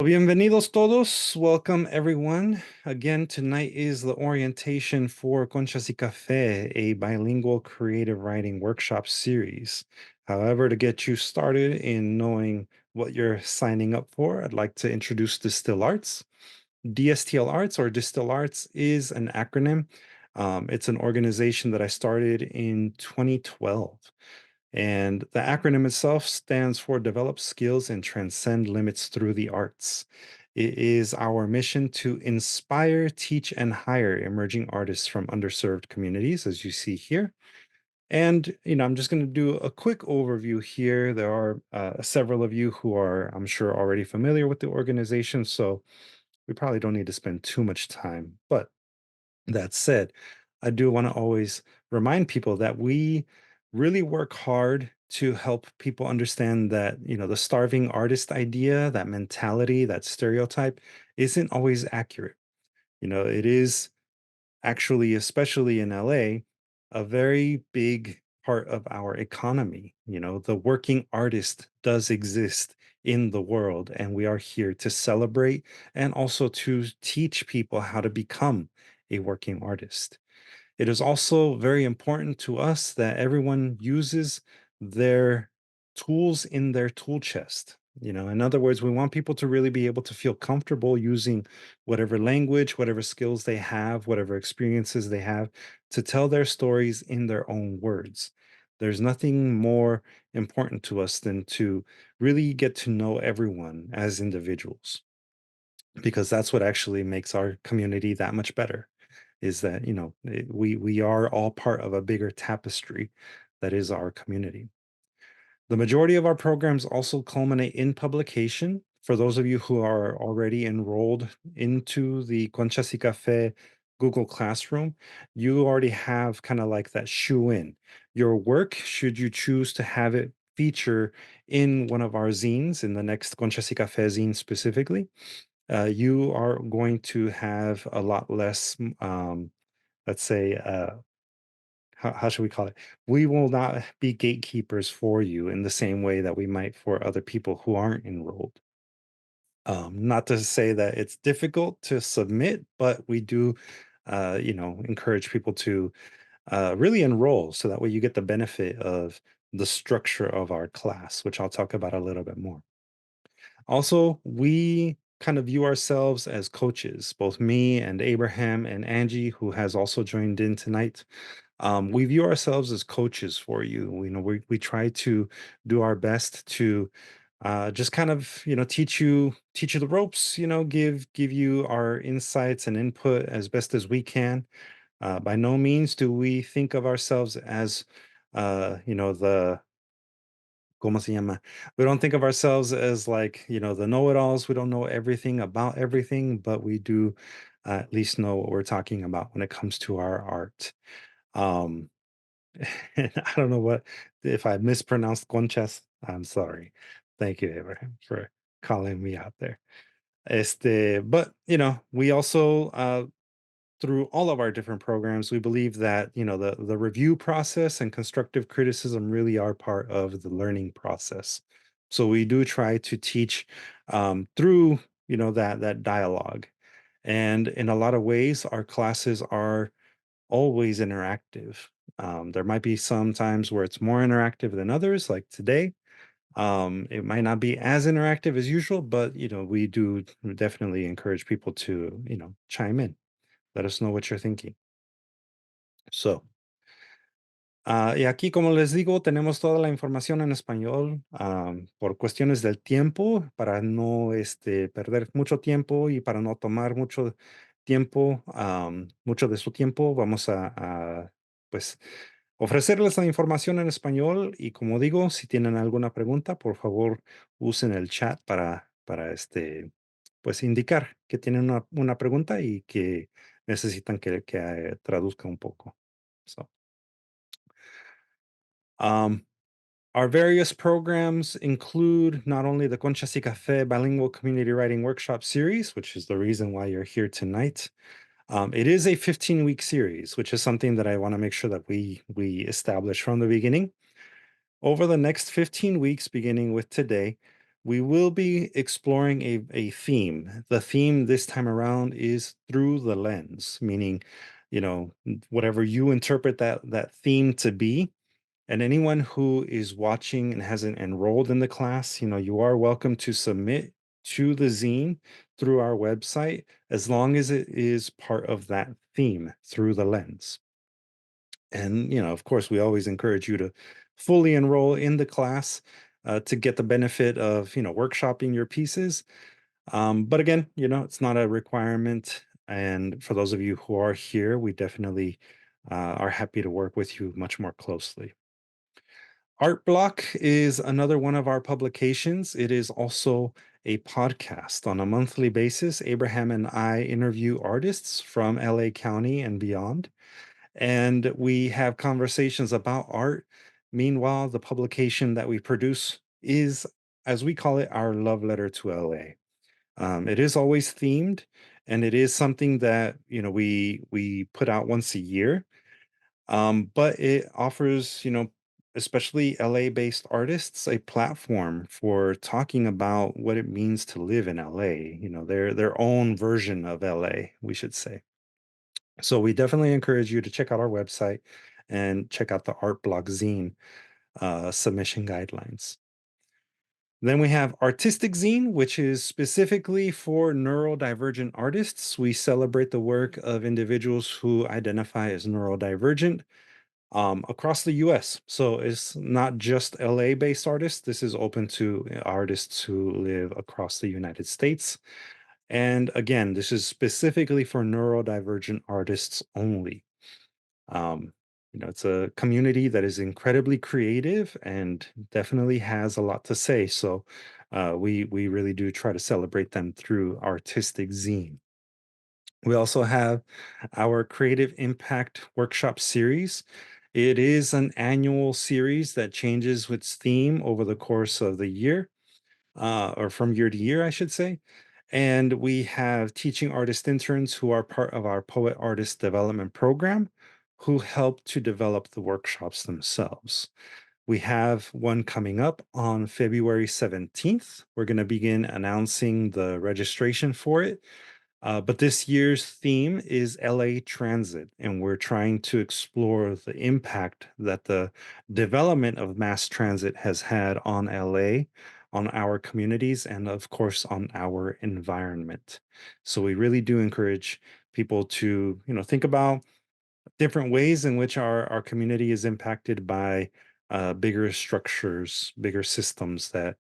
Bienvenidos todos. Welcome everyone. Again, tonight is the orientation for Conchas y Café, a bilingual creative writing workshop series. However, to get you started in knowing what you're signing up for, I'd like to introduce DSTL Arts. DSTL Arts or DSTL Arts is an acronym. It's an organization that I started in 2012. And the acronym itself stands for Develop Skills and Transcend Limits Through the Arts. It is our mission to inspire, teach, and hire emerging artists from underserved communities, as you see here. And, I'm just going to do a quick overview here. There are several of you who are, I'm sure, already familiar with the organization, so we probably don't need to spend too much time. But that said, I do want to always remind people that we really work hard to help people understand that, the starving artist idea, that mentality, that stereotype isn't always accurate. It is actually, especially in LA, a very big part of our economy. The working artist does exist in the world, and we are here to celebrate and also to teach people how to become a working artist. It is also very important to us that everyone uses their tools in their tool chest. In other words, we want people to really be able to feel comfortable using whatever language, whatever skills they have, whatever experiences they have to tell their stories in their own words. There's nothing more important to us than to really get to know everyone as individuals, because that's what actually makes our community that much better, is that we are all part of a bigger tapestry that is our community. The majority of our programs also culminate in publication. For those of you who are already enrolled into the Conchas y Café Google Classroom, you already have kind of like that shoe in. Your work, should you choose to have it feature in one of our zines, in the next Conchas y Café zine specifically, you are going to have a lot less, let's say, how should we call it? We will not be gatekeepers for you in the same way that we might for other people who aren't enrolled. Not to say that it's difficult to submit, but we do, encourage people to really enroll so that way you get the benefit of the structure of our class, which I'll talk about a little bit more. Also, we kind of view ourselves as coaches, both me and Abraham and Angie, who has also joined in tonight. We view ourselves as coaches for you. We try to do our best to just kind of teach you the ropes. Give you our insights and input as best as we can. By no means do we think of ourselves as the ¿cómo se llama? We don't think of ourselves as like, the know-it-alls. We don't know everything about everything, but we do at least know what we're talking about when it comes to our art. Um, and I don't know what if I mispronounced conchas. I'm sorry. Thank you, Abraham, for calling me out there. But we also through all of our different programs, we believe that the review process and constructive criticism really are part of the learning process. So we do try to teach through that dialogue, and in a lot of ways, our classes are always interactive. There might be some times where it's more interactive than others, like today. It might not be as interactive as usual, but we do definitely encourage people to chime in. Let us know what you're thinking. So, y aquí, como les digo, tenemos toda la información en español, por cuestiones del tiempo, para no perder mucho tiempo y para no tomar mucho tiempo, mucho de su tiempo. Vamos pues, ofrecerles la información en español. Y como digo, si tienen alguna pregunta, por favor, usen el chat para pues, indicar que tienen una pregunta y que necesitan que traduzca un poco. So, um, our various programs include not only the Conchas y Café Bilingual Community Writing Workshop series, which is the reason why you're here tonight. It is a 15-week series, which is something that I want to make sure that we establish from the beginning. Over the next 15 weeks, beginning with today, we will be exploring a theme. The theme this time around is through the lens, meaning, whatever you interpret that theme to be. And anyone who is watching and hasn't enrolled in the class, you are welcome to submit to the zine through our website as long as it is part of that theme through the lens. And, of course, we always encourage you to fully enroll in the class to get the benefit of, workshopping your pieces. But again, it's not a requirement. And for those of you who are here, we definitely are happy to work with you much more closely. Art Block is another one of our publications. It is also a podcast. On a monthly basis, Abraham and I interview artists from LA County and beyond, and we have conversations about art. Meanwhile, the publication that we produce is, as we call it, our love letter to LA. It is always themed, and it is something that we put out once a year, but it offers, especially LA-based artists, a platform for talking about what it means to live in LA, their own version of LA, we should say. So we definitely encourage you to check out our website and check out the Art Block Zine submission guidelines. Then we have Artistic Zine, which is specifically for neurodivergent artists. We celebrate the work of individuals who identify as neurodivergent across the US. So it's not just LA based artists. This is open to artists who live across the United States. And again, this is specifically for neurodivergent artists only. Um, it's a community that is incredibly creative and definitely has a lot to say. So we really do try to celebrate them through Artistic Zine. We also have our Creative Impact Workshop series. It is an annual series that changes its theme over the course of the year, or from year to year, I should say. And we have teaching artist interns who are part of our Poet Artist Development Program who help to develop the workshops themselves. We have one coming up on February 17th. We're going to begin announcing the registration for it. But this year's theme is LA Transit, and we're trying to explore the impact that the development of mass transit has had on LA, on our communities, and of course, on our environment. So we really do encourage people to, think about different ways in which our community is impacted by bigger structures, bigger systems that,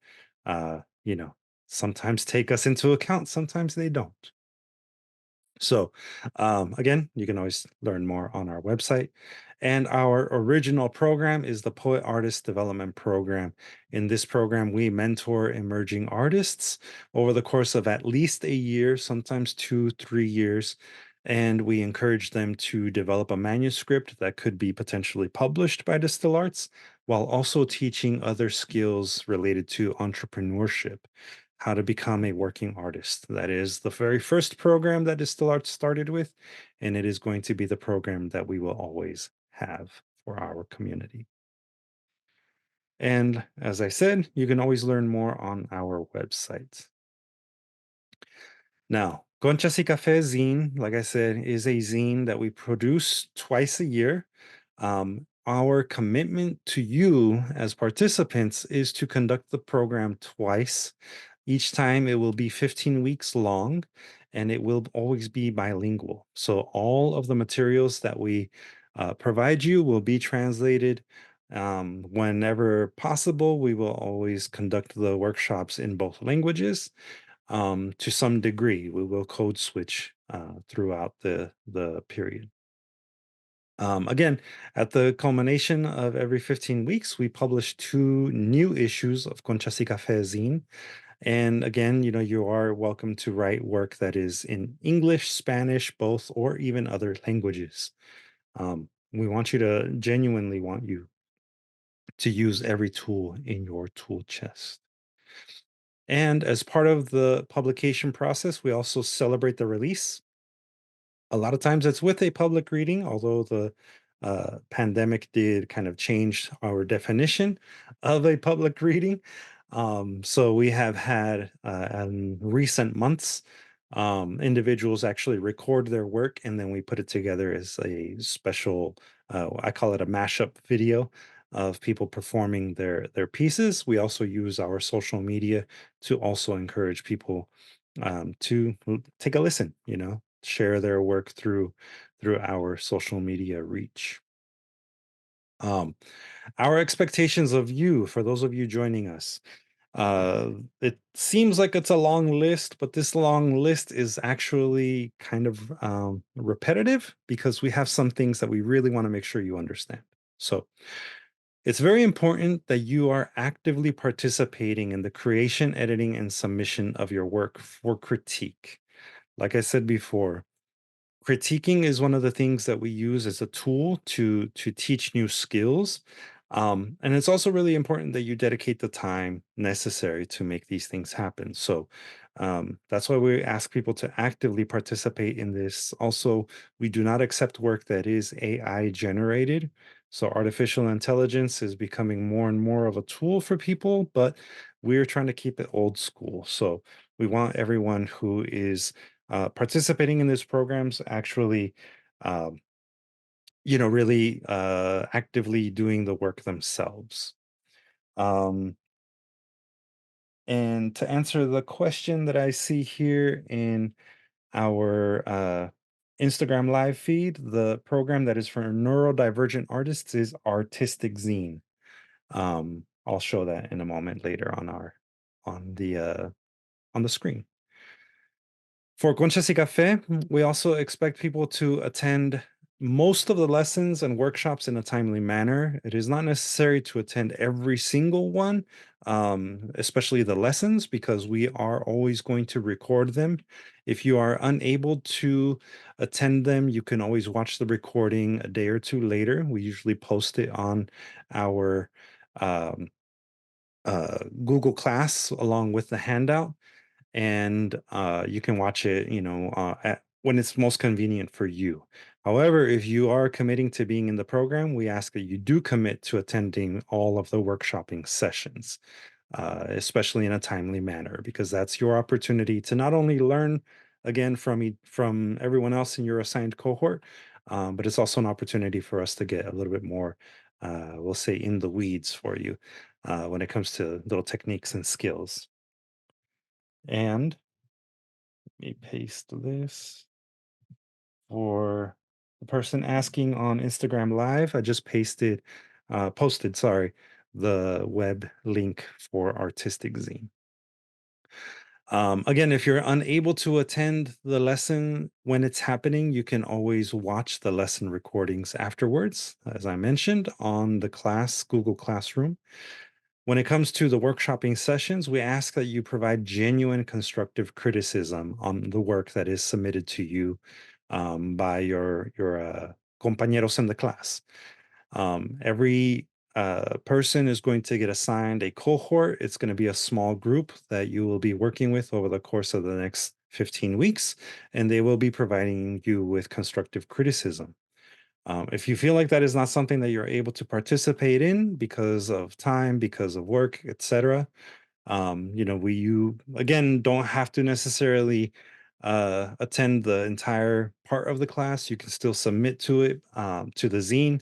sometimes take us into account, sometimes they don't. So, again, you can always learn more on our website. And our original program is the Poet Artist Development Program. In this program, we mentor emerging artists over the course of at least a year, sometimes 2, 3 years. And we encourage them to develop a manuscript that could be potentially published by DSTL Arts, while also teaching other skills related to entrepreneurship, how to become a working artist. That is the very first program that DSTL Arts started with, and it is going to be the program that we will always have for our community. And as I said, you can always learn more on our website. Now, Conchas y Café zine, like I said, is a zine that we produce twice a year. Our commitment to you as participants is to conduct the program twice. Each time it will be 15 weeks long, and it will always be bilingual. So all of the materials that we provide you will be translated. Whenever possible, we will always conduct the workshops in both languages. To some degree, we will code switch throughout the period. Again, at the culmination of every 15 weeks, we publish 2 new issues of Conchas y Café zine. And again, you are welcome to write work that is in English, Spanish, both, or even other languages. We want you to genuinely want you to use every tool in your tool chest. And as part of the publication process, we also celebrate the release. A lot of times it's with a public reading, although the pandemic did kind of change our definition of a public reading. So we have had in recent months, individuals actually record their work and then we put it together as a special, I call it a mashup video of people performing their pieces. We also use our social media to also encourage people take a listen, share their work through our social media reach. Um, our expectations of you, for those of you joining us, it seems like it's a long list, but this long list is actually kind of repetitive because we have some things that we really want to make sure you understand. So it's very important that you are actively participating in the creation, editing, and submission of your work for critique. Like I said before, critiquing is one of the things that we use as a tool to teach new skills, and it's also really important that you dedicate the time necessary to make these things happen. So that's why we ask people to actively participate in this. Also, we do not accept work that is AI generated. So artificial intelligence is becoming more and more of a tool for people, but we're trying to keep it old school. So we want everyone who is participating in these programs actually um, really actively doing the work themselves. um, and to answer the question that I see here in our Instagram live feed, the program that is for neurodivergent artists is Artistic Zine. I'll show that in a moment later on the on the screen. For Conchas y Café, we also expect people to attend most of the lessons and workshops in a timely manner. It is not necessary to attend every single one, especially the lessons, because we are always going to record them. If you are unable to attend them, you can always watch the recording a day or two later. We usually post it on our um, Google Class along with the handout, and you can watch it, when it's most convenient for you. However, if you are committing to being in the program, we ask that you do commit to attending all of the workshopping sessions, especially in a timely manner, because that's your opportunity to not only learn again from everyone else in your assigned cohort, but it's also an opportunity for us to get a little bit more, we'll say, in the weeds for you when it comes to little techniques and skills. And let me paste this for the person asking on Instagram Live. I just posted, sorry, the web link for Artistic Zine. Again, if you're unable to attend the lesson when it's happening, you can always watch the lesson recordings afterwards, as I mentioned, on the class Google Classroom. When it comes to the workshopping sessions, we ask that you provide genuine constructive criticism on the work that is submitted to you by your compañeros in the class. Every person is going to get assigned a cohort. It's going to be a small group that you will be working with over the course of the next 15 weeks, and they will be providing you with constructive criticism. If you feel like that is not something that you're able to participate in because of time, because of work, etc., you again don't have to necessarily attend the entire part of the class. You can still submit to it, to the zine.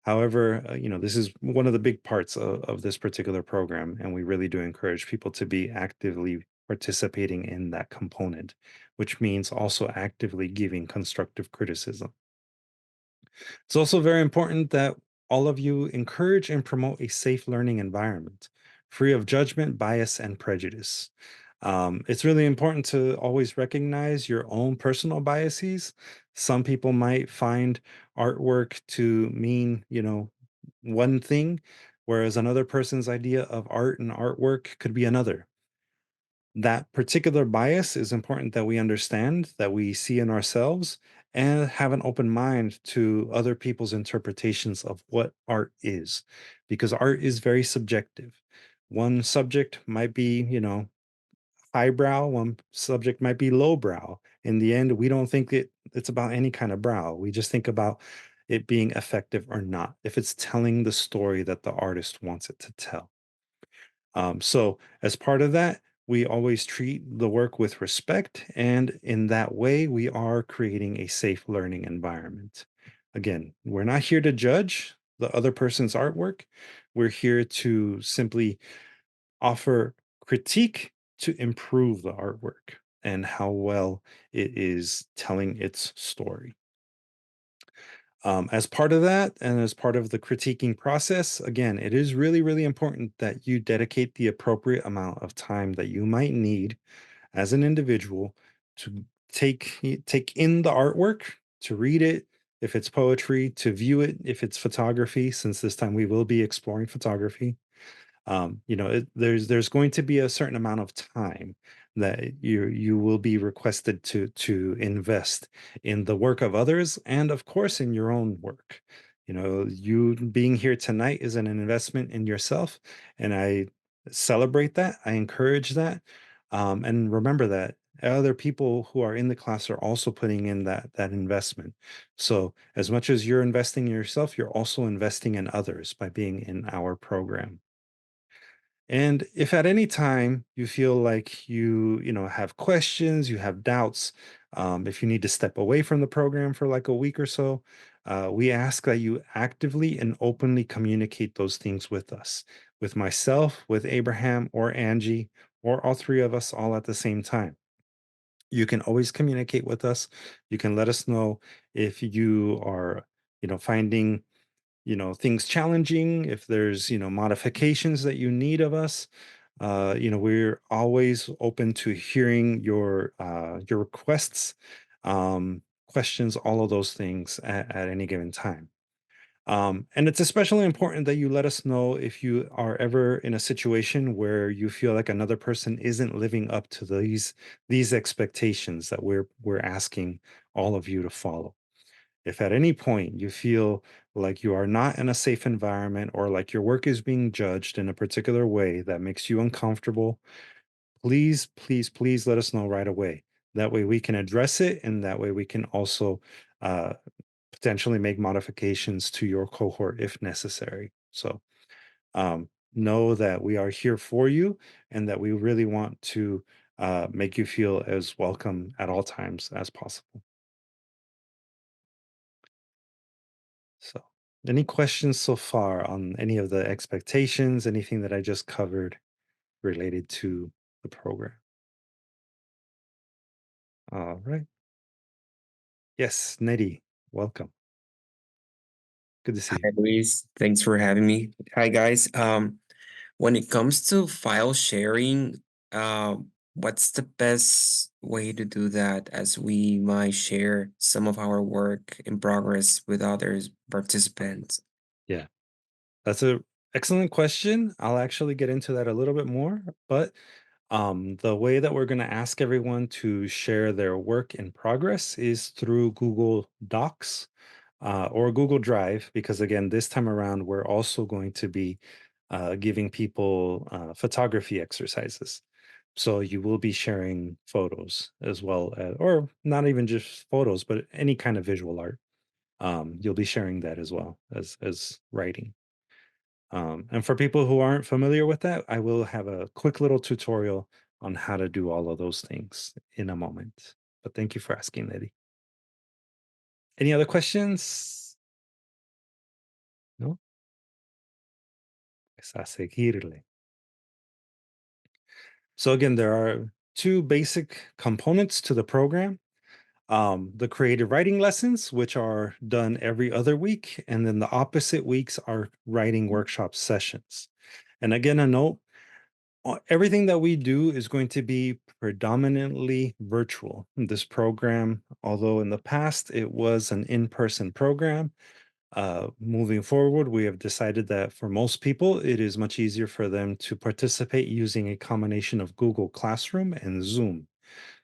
However, this is one of the big parts of this particular program, and we really do encourage people to be actively participating in that component, which means also actively giving constructive criticism. It's also very important that all of you encourage and promote a safe learning environment, free of judgment, bias, and prejudice. It's really important to always recognize your own personal biases. Some people might find artwork to mean, one thing, whereas another person's idea of art and artwork could be another. That particular bias is important that we understand, that we see in ourselves, and have an open mind to other people's interpretations of what art is, because art is very subjective. One subject might be, highbrow, one subject might be lowbrow. In the end, we don't think it's about any kind of brow. We just think about it being effective or not, if it's telling the story that the artist wants it to tell. So, as part of that, we always treat the work with respect, and in that way, we are creating a safe learning environment. Again, we're not here to judge the other person's artwork. We're here to simply offer critique to improve the artwork and how well it is telling its story. As part of that, and as part of the critiquing process, again, it is really, really important that you dedicate the appropriate amount of time that you might need as an individual to take in the artwork, to read it, if it's poetry, to view it, if it's photography, since this time we will be exploring photography. There's going to be a certain amount of time that you will be requested to invest in the work of others, and of course in your own work. You being here tonight is an investment in yourself, and I celebrate that. I encourage that. And remember that other people who are in the class are also putting in that investment. So as much as you're investing in yourself, you're also investing in others by being in our program. And if at any time you feel like you have questions, you have doubts, if you need to step away from the program for like a week or so, we ask that you actively and openly communicate those things with us, with myself, with Abraham or Angie, or all three of us all at the same time. You can always communicate with us. You can let us know if you are, finding things challenging, if there's modifications that you need of us. We're always open to hearing your requests, questions, all of those things at any given time. And it's especially important that you let us know if you are ever in a situation where you feel like another person isn't living up to these expectations that we're asking all of you to follow. If at any point you feel like you are not in a safe environment, or like your work is being judged in a particular way that makes you uncomfortable, please, please, please let us know right away. That way we can address it, and that way we can also uh, potentially make modifications to your cohort if necessary. So know that we are here for you, and that we really want to make you feel as welcome at all times as possible. So, any questions so far on any of the expectations, anything that I just covered related to the program? All right. Yes, Nettie, welcome. Good to see you. Hi, Luis. Thanks for having me. Hi, guys. When it comes to file sharing, what's the best way to do that as we might share some of our work in progress with others participants? Yeah, that's a excellent question. I'll actually get into that a little bit more, but the way that we're going to ask everyone to share their work in progress is through Google Docs or Google Drive, because again, this time around, we're also going to be giving people photography exercises. So you will be sharing photos as well, or not even just photos, but any kind of visual art. You'll be sharing that as well as writing. And for people who aren't familiar with that, I will have a quick little tutorial on how to do all of those things in a moment. But thank you for asking, Eddie. Any other questions? No? Pues a seguirle. So again, there are two basic components to the program. The creative writing lessons, which are done every other week, and then the opposite weeks are writing workshop sessions. And again, a note, everything that we do is going to be predominantly virtual. This program, although in the past it was an in-person program, moving forward, we have decided that for most people, it is much easier for them to participate using a combination of Google Classroom and Zoom.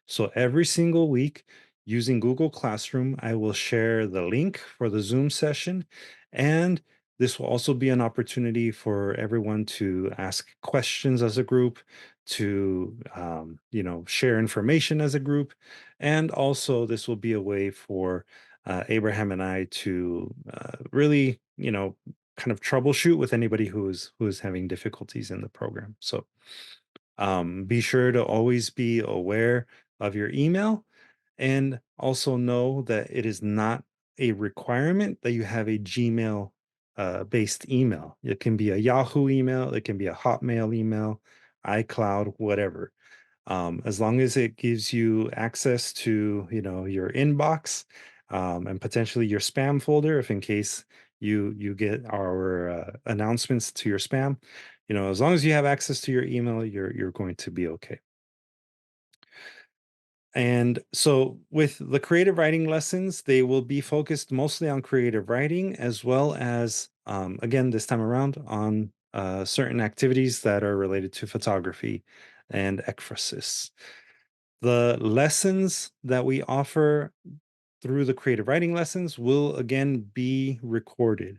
So every single week, using Google Classroom, I will share the link for the Zoom session. And this will also be an opportunity for everyone to ask questions as a group, to share information as a group. And also, this will be a way for Abraham and I to really, kind of troubleshoot with anybody who is having difficulties in the program. So be sure to always be aware of your email, and also know that it is not a requirement that you have a Gmail based email. It can be a Yahoo email, it can be a Hotmail email, iCloud, whatever. As long as it gives you access to, your inbox, and potentially your spam folder, if in case you get our announcements to your spam, as long as you have access to your email, you're going to be okay. And so, with the creative writing lessons, they will be focused mostly on creative writing, as well as, again, this time around, on certain activities that are related to photography and ekphrasis. The lessons that we offer through the creative writing lessons will again be recorded.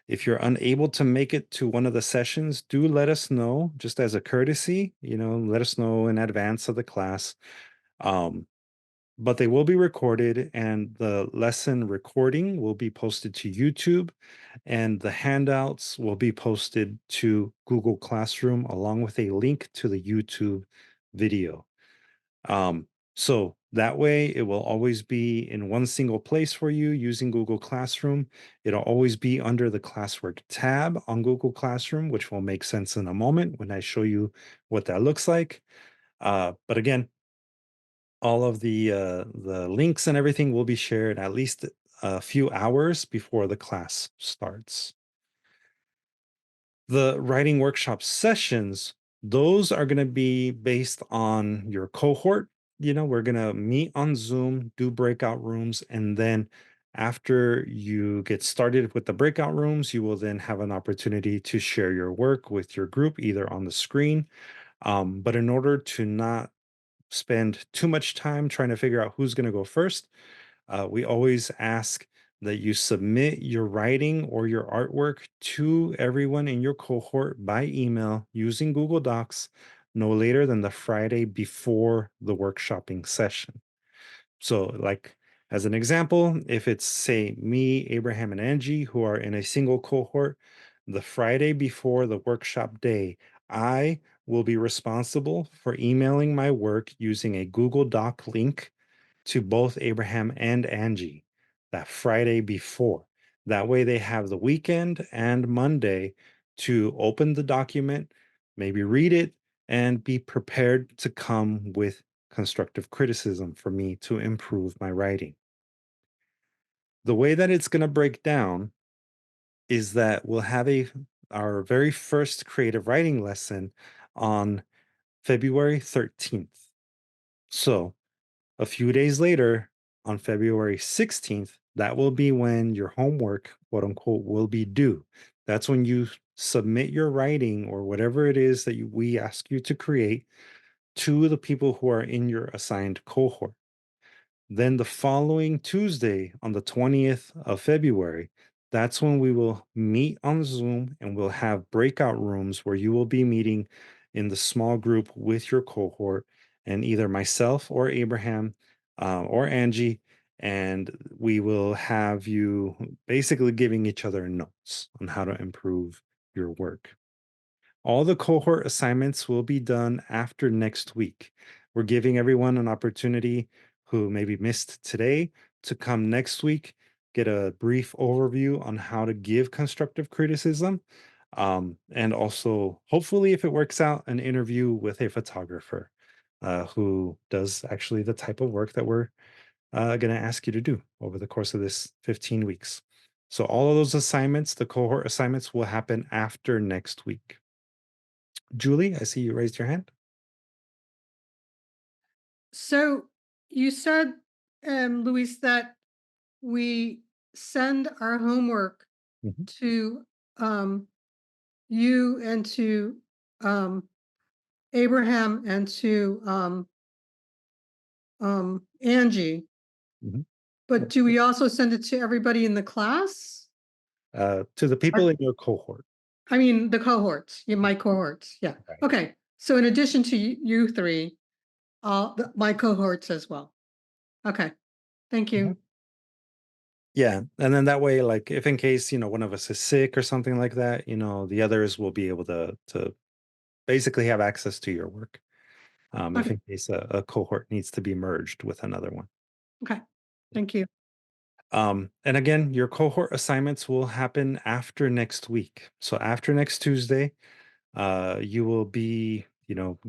If you're unable to make it to one of the sessions, do let us know just as a courtesy, let us know in advance of the class. Um, but they will be recorded, and the lesson recording will be posted to YouTube, and the handouts will be posted to Google Classroom along with a link to the YouTube video. Um, so that way it will always be in one single place for you using Google Classroom. It'll always be under the classwork tab on Google Classroom, which will make sense in a moment when I show you what that looks like. But again, all of the links and everything will be shared at least a few hours before the class starts. The writing workshop sessions, those are going to be based on your cohort. We're going to meet on Zoom, do breakout rooms, and then after you get started with the breakout rooms, you will then have an opportunity to share your work with your group, either on the screen. But in order to not spend too much time trying to figure out who's going to go first, we always ask that you submit your writing or your artwork to everyone in your cohort by email using Google Docs no later than the Friday before the workshopping session. So, like, as an example, if it's, say, me, Abraham, and Angie who are in a single cohort, the Friday before the workshop day, I will be responsible for emailing my work using a Google Doc link to both Abraham and Angie that Friday before. That way they have the weekend and Monday to open the document, maybe read it, and be prepared to come with constructive criticism for me to improve my writing. The way that it's going to break down is that we'll have our very first creative writing lesson on February 13th. So, a few days later, on February 16th, that will be when your homework, quote unquote, will be due. That's when you submit your writing or whatever it is that we ask you to create to the people who are in your assigned cohort. Then the following Tuesday, on the 20th of February, that's when we will meet on Zoom, and we'll have breakout rooms where you will be meeting in the small group with your cohort, and either myself or Abraham or Angie. And we will have you basically giving each other notes on how to improve your work. All the cohort assignments will be done after next week. We're giving everyone an opportunity who maybe missed today to come next week, get a brief overview on how to give constructive criticism, and also, hopefully, if it works out, an interview with a photographer who does actually the type of work that we're going to ask you to do over the course of this 15 weeks. So, all of those assignments, the cohort assignments, will happen after next week. Julie, I see you raised your hand. So you said, Luis, that we send our homework Mhm, to um, you and to um, Abraham and to Angie, mhm. but do we also send it to everybody in the class? To the people Or, in your cohort. I mean, the cohorts, yeah, my cohorts. Yeah. Right. Okay. So in addition to you three, my cohorts as well. Okay. Thank Mhm. you. Yeah, and then that way, like if in case, one of us is sick or something like that, the others will be able to basically have access to your work. If Okay, in case a cohort needs to be merged with another one. okay. Thank you. And again, your cohort assignments will happen after next week. So after next Tuesday, you will be,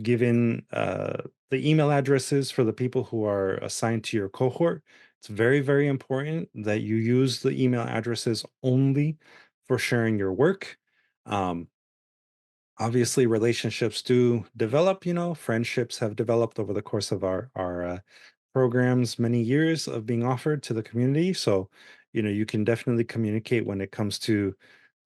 given the email addresses for the people who are assigned to your cohort. It's very, very important that you use the email addresses only for sharing your work. Um, Obviously, relationships do develop. Friendships have developed over the course of our programs, many years of being offered to the community. So, you can definitely communicate when it comes to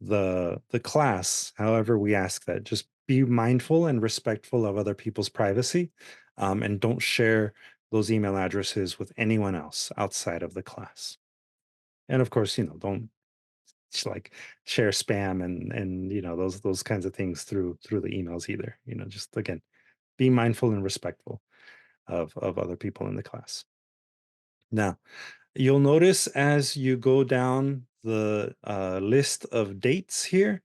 the class. However, we ask that just be mindful and respectful of other people's privacy, and don't share those email addresses with anyone else outside of the class. And of course, don't like share spam and those kinds of things through the emails either. Just again, be mindful and respectful of other people in the class. Now, you'll notice as you go down the list of dates here,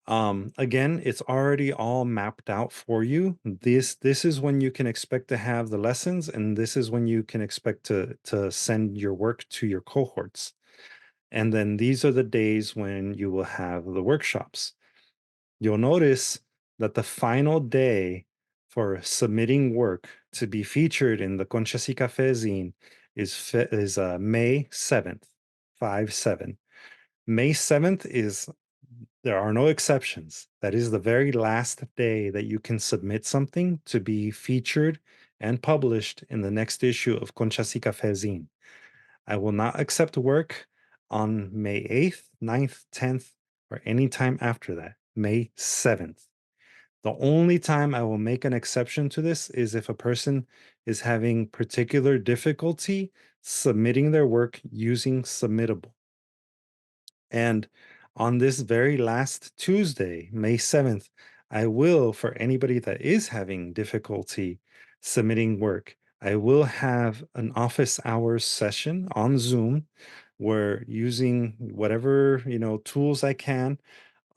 again, it's already all mapped out for you. This is when you can expect to have the lessons, and this is when you can expect to send your work to your cohorts. And then these are the days when you will have the workshops. You'll notice that the final day for submitting work to be featured in the Conchas y Café zine is May 7th, 5/7. May 7th is, there are no exceptions. That is the very last day that you can submit something to be featured and published in the next issue of Conchas y Café zine. I will not accept work on May 8th, 9th, 10th, or any time after that. May 7th. The only time I will make an exception to this is if a person is having particular difficulty submitting their work using Submittable. And on this very last Tuesday, May 7th, I will, for anybody that is having difficulty submitting work, I will have an office hours session on Zoom where using whatever, tools I can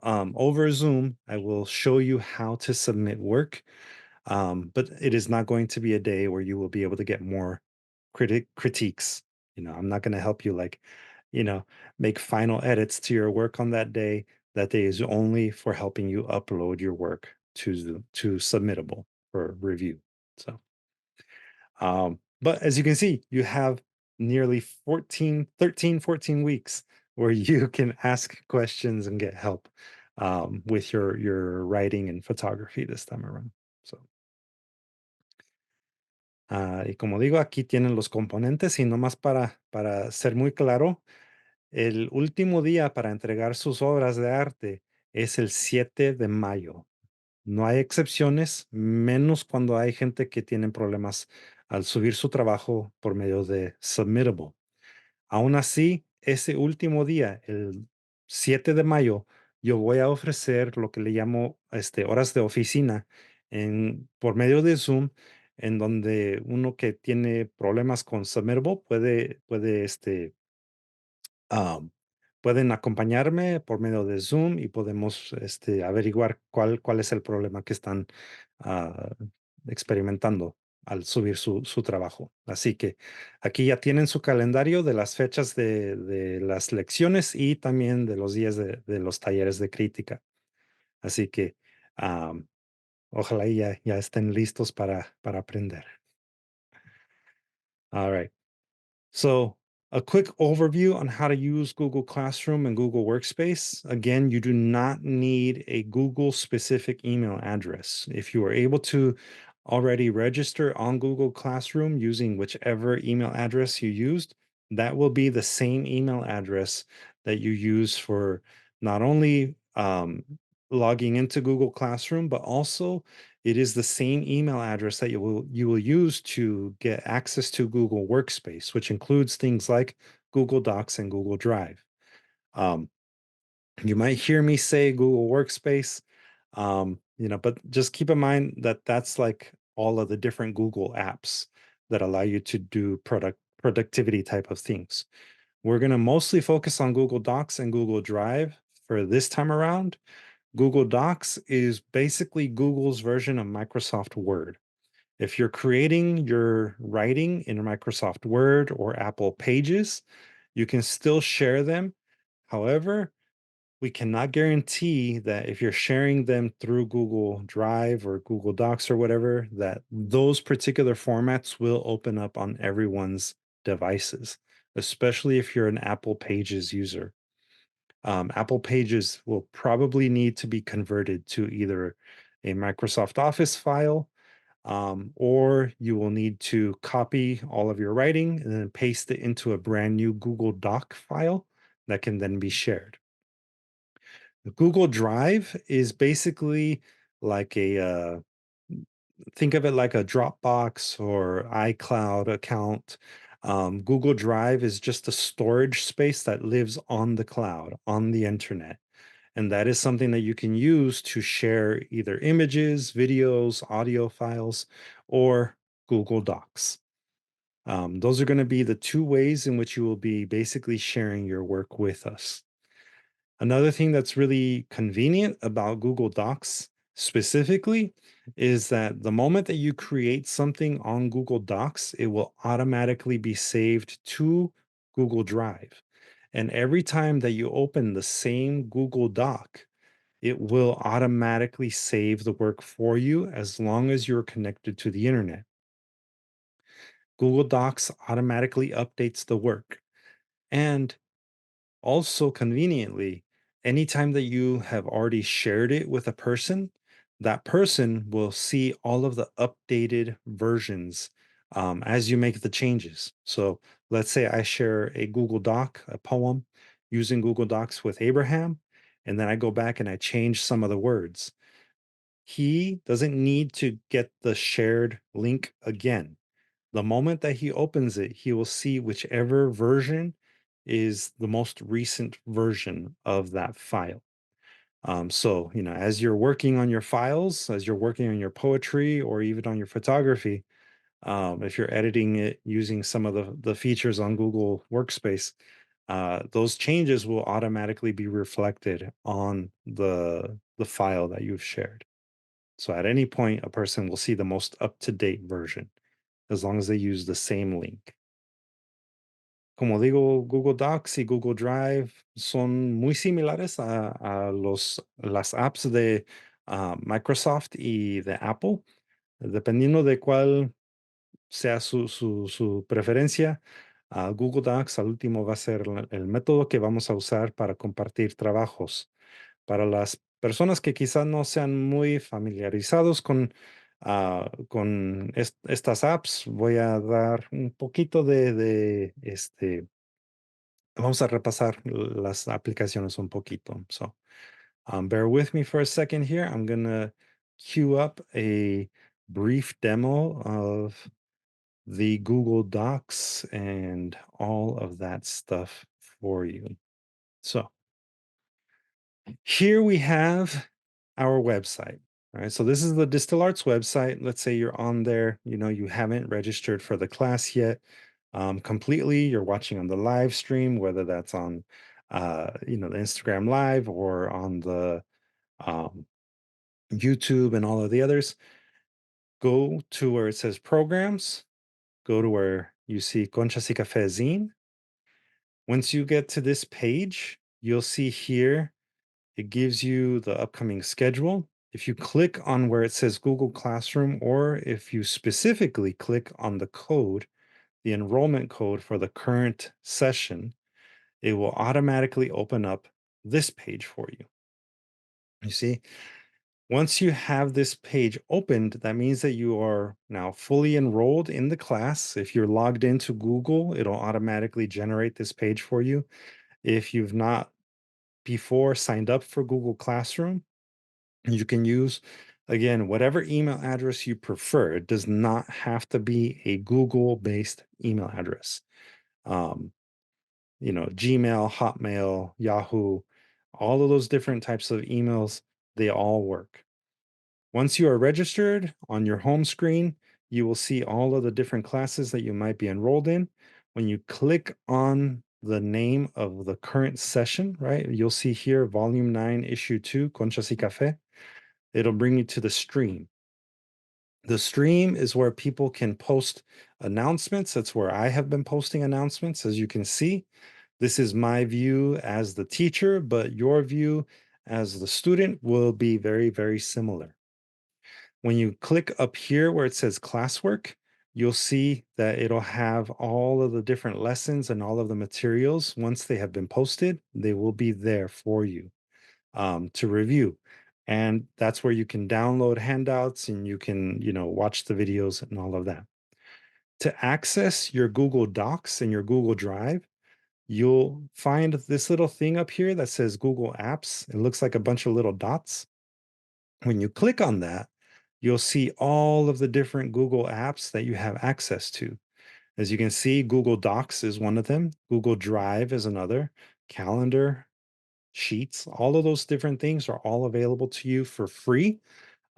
over Zoom, I will show you how to submit work. But it is not going to be a day where you will be able to get more critiques. I'm not going to help you like, you know, make final edits to your work on that day. That day is only for helping you upload your work to Submittable for review. So, but as you can see, you have nearly 14 weeks where you can ask questions and get help with your writing and photography this time around. So, y como digo, aquí tienen los componentes y nomás para ser muy claro, el último día para entregar sus obras de arte es el 7 de mayo. No hay excepciones, menos cuando hay gente que tiene problemas al subir su trabajo por medio de Submittable. Aún así, ese último día, el 7 de mayo, yo voy a ofrecer lo que le llamo horas de oficina por medio de Zoom, en donde uno que tiene problemas con Submittable am, pueden acompañarme por medio de Zoom y podemos averiguar cuál es el problema que están ah, experimentando al subir su trabajo. Así que aquí ya tienen su calendario de las fechas de las lecciones y también de los días de los talleres de crítica. Así que ojalá y ya estén listos para aprender. All right. So, a quick overview on how to use Google Classroom and Google Workspace. Again, you do not need a Google specific email address. If you are able to already register on Google Classroom using whichever email address you used, that will be the same email address that you use for not only logging into Google Classroom, but also it is the same email address that you will use to get access to Google Workspace, which includes things like Google Docs and Google Drive. Um, you might hear me say Google Workspace, but just keep in mind that that's like all of the different Google apps that allow you to do productivity type of things. We're going to mostly focus on Google Docs and Google Drive for this time around. Google Docs is basically Google's version of Microsoft Word. If you're creating your writing in Microsoft Word or Apple Pages, you can still share them. However, we cannot guarantee that if you're sharing them through Google Drive or Google Docs or whatever, that those particular formats will open up on everyone's devices, especially if you're an Apple Pages user. Apple Pages will probably need to be converted to either a Microsoft Office file, or you will need to copy all of your writing and then paste it into a brand new Google Doc file that can then be shared. Google Drive is basically like think of it like a Dropbox or iCloud account. Google Drive is just a storage space that lives on the cloud, on the internet. And that is something that you can use to share either images, videos, audio files, or Google Docs. Those are going to be the two ways in which you will be basically sharing your work with us. Another thing that's really convenient about Google Docs specifically is that the moment that you create something on Google Docs, it will automatically be saved to Google Drive. And every time that you open the same Google Doc, it will automatically save the work for you as long as you're connected to the internet. Google Docs automatically updates the work. And also, conveniently, anytime that you have already shared it with a person, that person will see all of the updated versions as you make the changes. So, let's say I share a Google Doc, a poem using Google Docs with Abraham, and then I go back and I change some of the words. He doesn't need to get the shared link again. The moment that he opens it, he will see whichever version is the most recent version of that file. So, as you're working on your files, as you're working on your poetry or even on your photography, if you're editing it using some of the features on Google Workspace, those changes will automatically be reflected on the file that you've shared. So at any point, a person will see the most up-to-date version as long as they use the same link. Como digo, Google Docs y Google Drive son muy similares a las apps de Microsoft y de Apple. Dependiendo de cuál sea su preferencia, Google Docs al último va a ser el método que vamos a usar para compartir trabajos. Para las personas que quizás no sean muy familiarizados con estas apps, voy a dar un poquito vamos a repasar las aplicaciones un poquito. So, bear with me for a second here. I'm going to queue up a brief demo of the Google Docs and all of that stuff for you. So, here we have our website. All right. So this is the DSTL Arts website. Let's say you're on there, you haven't registered for the class yet. Completely, you're watching on the live stream, whether that's on the Instagram live or on the um, YouTube and all of the others. Go to where it says programs, go to where you see Conchas y Café zine. Once you get to this page, you'll see here it gives you the upcoming schedule. If you click on where it says Google Classroom, or if you specifically click on the code, the enrollment code for the current session, it will automatically open up this page for you. You see, once you have this page opened, that means that you are now fully enrolled in the class. If you're logged into Google, it'll automatically generate this page for you. If you've not before signed up for Google Classroom, you can use, again, whatever email address you prefer. It does not have to be a Google-based email address. Gmail, Hotmail, Yahoo, all of those different types of emails, they all work. Once you are registered on your home screen, you will see all of the different classes that you might be enrolled in. When you click on the name of the current session, right? You'll see here, Volume 9, Issue 2, Conchas y Café. It'll bring you to the stream. The stream is where people can post announcements. That's where I have been posting announcements, as you can see. This is my view as the teacher, but your view as the student will be very, very similar. When you click up here where it says classwork, you'll see that it'll have all of the different lessons and all of the materials. Once they have been posted, they will be there for you to review. And that's where you can download handouts and you can, watch the videos and all of that. To access your Google Docs and your Google Drive, you'll find this little thing up here that says Google Apps. It looks like a bunch of little dots. When you click on that, you'll see all of the different Google apps that you have access to. As you can see, Google Docs is one of them, Google Drive is another, Calendar, Sheets, all of those different things are all available to you for free.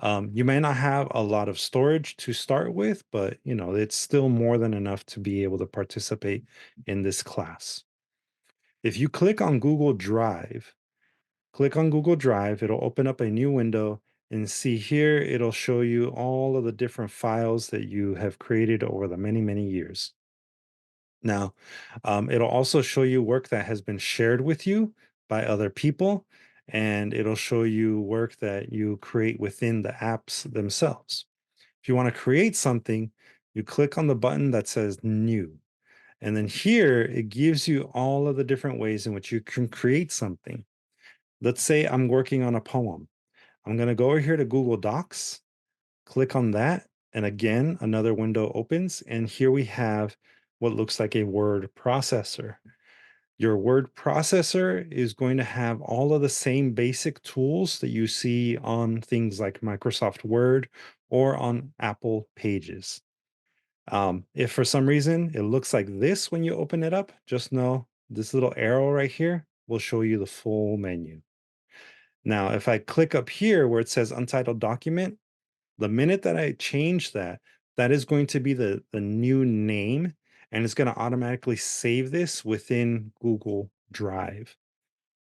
You may not have a lot of storage to start with, but it's still more than enough to be able to participate in this class. If you click on Google Drive, it'll open up a new window and see here, it'll show you all of the different files that you have created over the many, many years. Now, it'll also show you work that has been shared with you by other people, and it'll show you work that you create within the apps themselves. If you want to create something, you click on the button that says New. And then here, it gives you all of the different ways in which you can create something. Let's say I'm working on a poem. I'm going to go over here to Google Docs, click on that, and again, another window opens. And here we have what looks like a word processor. Your word processor is going to have all of the same basic tools that you see on things like Microsoft Word or on Apple Pages. If for some reason it looks like this when you open it up, just know this little arrow right here will show you the full menu. Now, if I click up here where it says untitled document, the minute that I change that, that is going to be the new name, and it's going to automatically save this within Google Drive.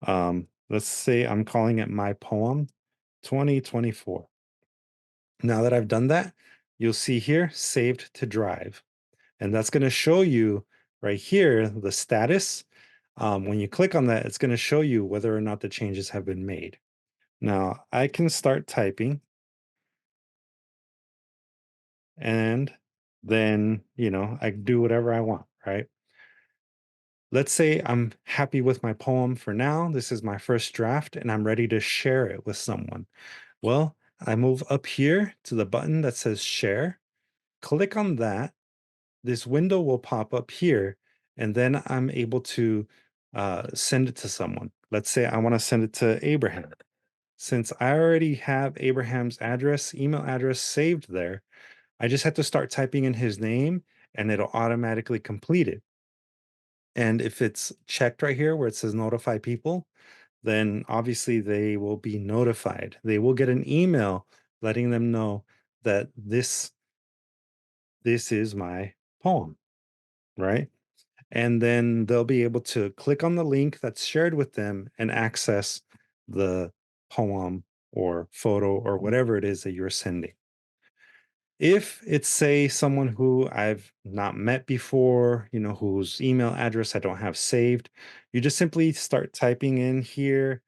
Let's say I'm calling it My Poem 2024. Now that I've done that, you'll see here, saved to Drive. And that's going to show you right here the status. When you click on that, it's going to show you whether or not the changes have been made. Now I can start typing, and then, I do whatever I want, right? Let's say I'm happy with my poem for now. This is my first draft, and I'm ready to share it with someone. Well, I move up here to the button that says share, click on that. This window will pop up here, and then I'm able to send it to someone. Let's say I want to send it to Abraham. Since I already have Abraham's email address saved there, I just have to start typing in his name and it'll automatically complete it. And if it's checked right here where it says notify people, then obviously they will be notified. They will get an email letting them know that this is my poem, right? And then they'll be able to click on the link that's shared with them and access the poem or photo or whatever it is that you're sending. If it's, say, someone who I've not met before, whose email address I don't have saved, you just simply start typing in here,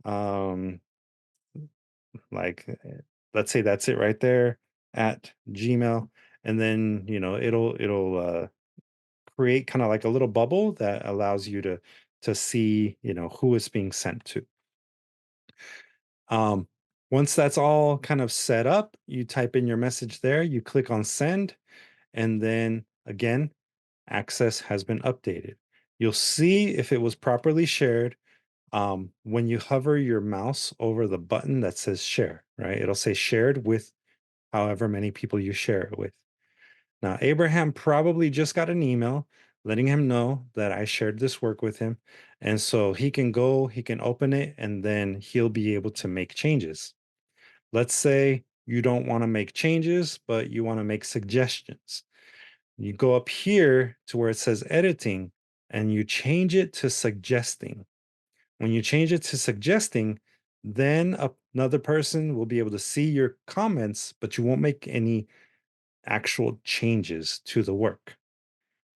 um, like, let's say that's it right there at Gmail, and then it'll create kind of like a little bubble that allows you to see who it's being sent to. Um, Once that's all kind of set up, you type in your message there, you click on send, and then again, access has been updated. You'll see if it was properly shared when you hover your mouse over the button that says share, right? It'll say shared with however many people you share it with. Now, Abraham probably just got an email letting him know that I shared this work with him. And so he can go, he can open it, and then he'll be able to make changes. Let's say you don't want to make changes, but you want to make suggestions. You go up here to where it says editing, and you change it to suggesting. When you change it to suggesting, then another person will be able to see your comments, but you won't make any actual changes to the work.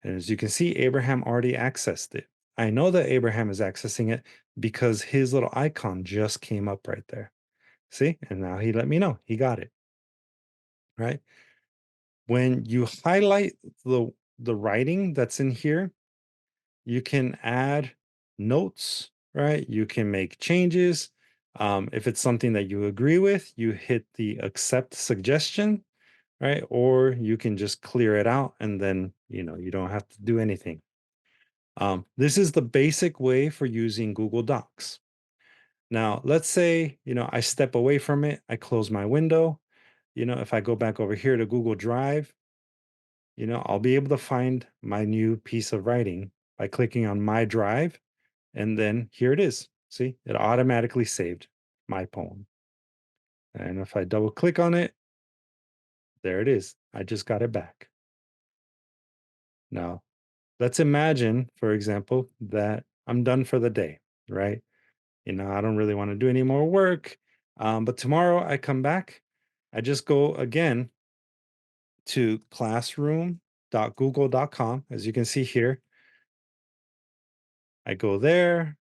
And as you can see, Abraham already accessed it. I know that Abraham is accessing it because his little icon just came up right there. See? And now he let me know he got it, right? When you highlight the writing that's in here, you can add notes, right? You can make changes. If it's something that you agree with, you hit the accept suggestion, right? Or you can just clear it out and then, you don't have to do anything. This is the basic way for using Google Docs. Now, let's say, I step away from it, I close my window. If I go back over here to Google Drive, I'll be able to find my new piece of writing by clicking on my drive. And then here it is. See, it automatically saved my poem. And if I double click on it, there it is. I just got it back. Now, let's imagine, for example, that I'm done for the day, right? I don't really want to do any more work. But tomorrow I come back, I just go again to classroom.google.com. As you can see here, I go there,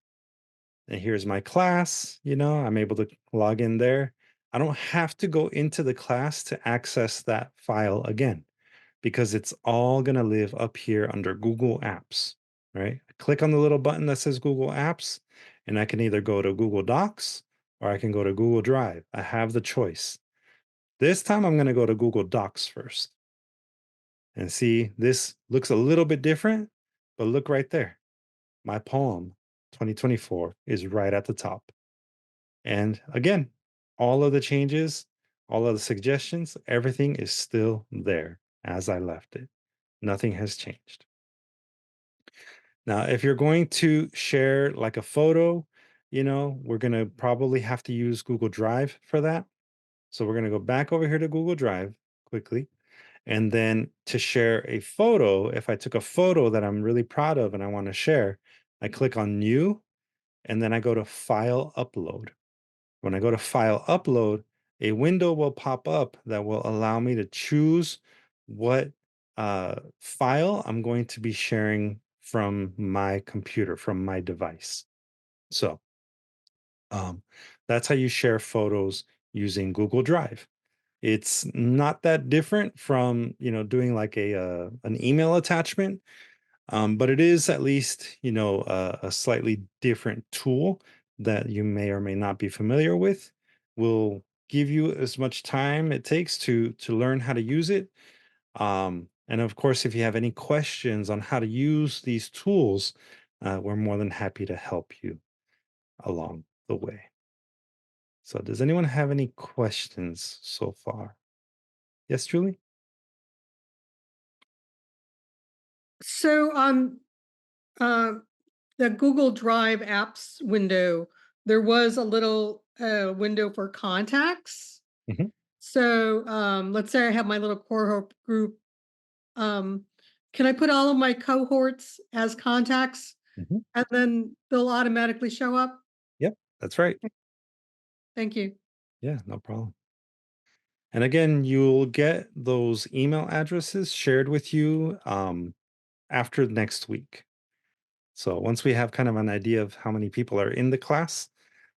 and here's my class. I'm able to log in there. I don't have to go into the class to access that file again because it's all going to live up here under Google Apps, right? I click on the little button that says Google Apps, and I can either go to Google Docs or I can go to Google Drive. I have the choice. This time I'm going to go to Google Docs first. And see, this looks a little bit different, but look right there. My poem 2024 is right at the top. And again, all of the changes, all of the suggestions, everything is still there as I left it. Nothing has changed. Now, if you're going to share like a photo, we're going to probably have to use Google Drive for that. So we're going to go back over here to Google Drive quickly. And then to share a photo, if I took a photo that I'm really proud of and I want to share, I click on New, and then I go to File Upload. When I go to File Upload, a window will pop up that will allow me to choose what file I'm going to be sharing from my computer, from my device. So um, that's how you share photos using Google Drive. It's not that different from doing like an email attachment, but it is at least a slightly different tool that you may or may not be familiar with. Will give you as much time it takes to learn how to use it. And of course, if you have any questions on how to use these tools, we're more than happy to help you along the way. So, does anyone have any questions so far? Yes, Julie? So uh, the Google Drive apps window, there was a little window for contacts. Mhm, So let's say I have my little cohort group. Um, can I put all of my cohorts as contacts mhm. and then they'll automatically show up? Yep, that's right. Thank you. Yeah, no problem. And again, you'll get those email addresses shared with you after next week. So once we have kind of an idea of how many people are in the class,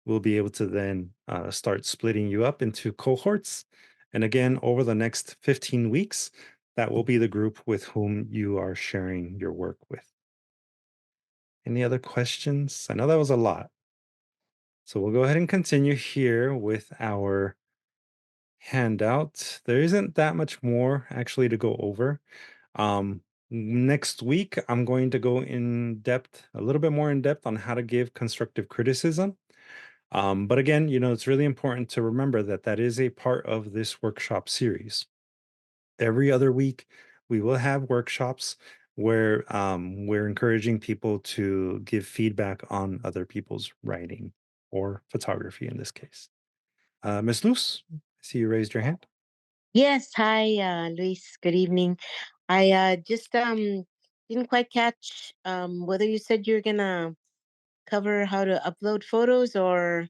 we'll be able to then start splitting you up into cohorts. And again, over the next 15 weeks, that will be the group with whom you are sharing your work with. Any other questions? I know that was a lot. So we'll go ahead and continue here with our handout. There isn't that much more actually to go over. Um, Next week, I'm going to go in depth, a little bit more in depth on how to give constructive criticism. But again, it's really important to remember that that is a part of this workshop series. Every other week, we will have workshops where we're encouraging people to give feedback on other people's writing or photography in this case. Ms. Luce, I see you raised your hand. Yes, hi, Luis. Good evening. I just didn't quite catch whether you said you're gonna cover how to upload photos, or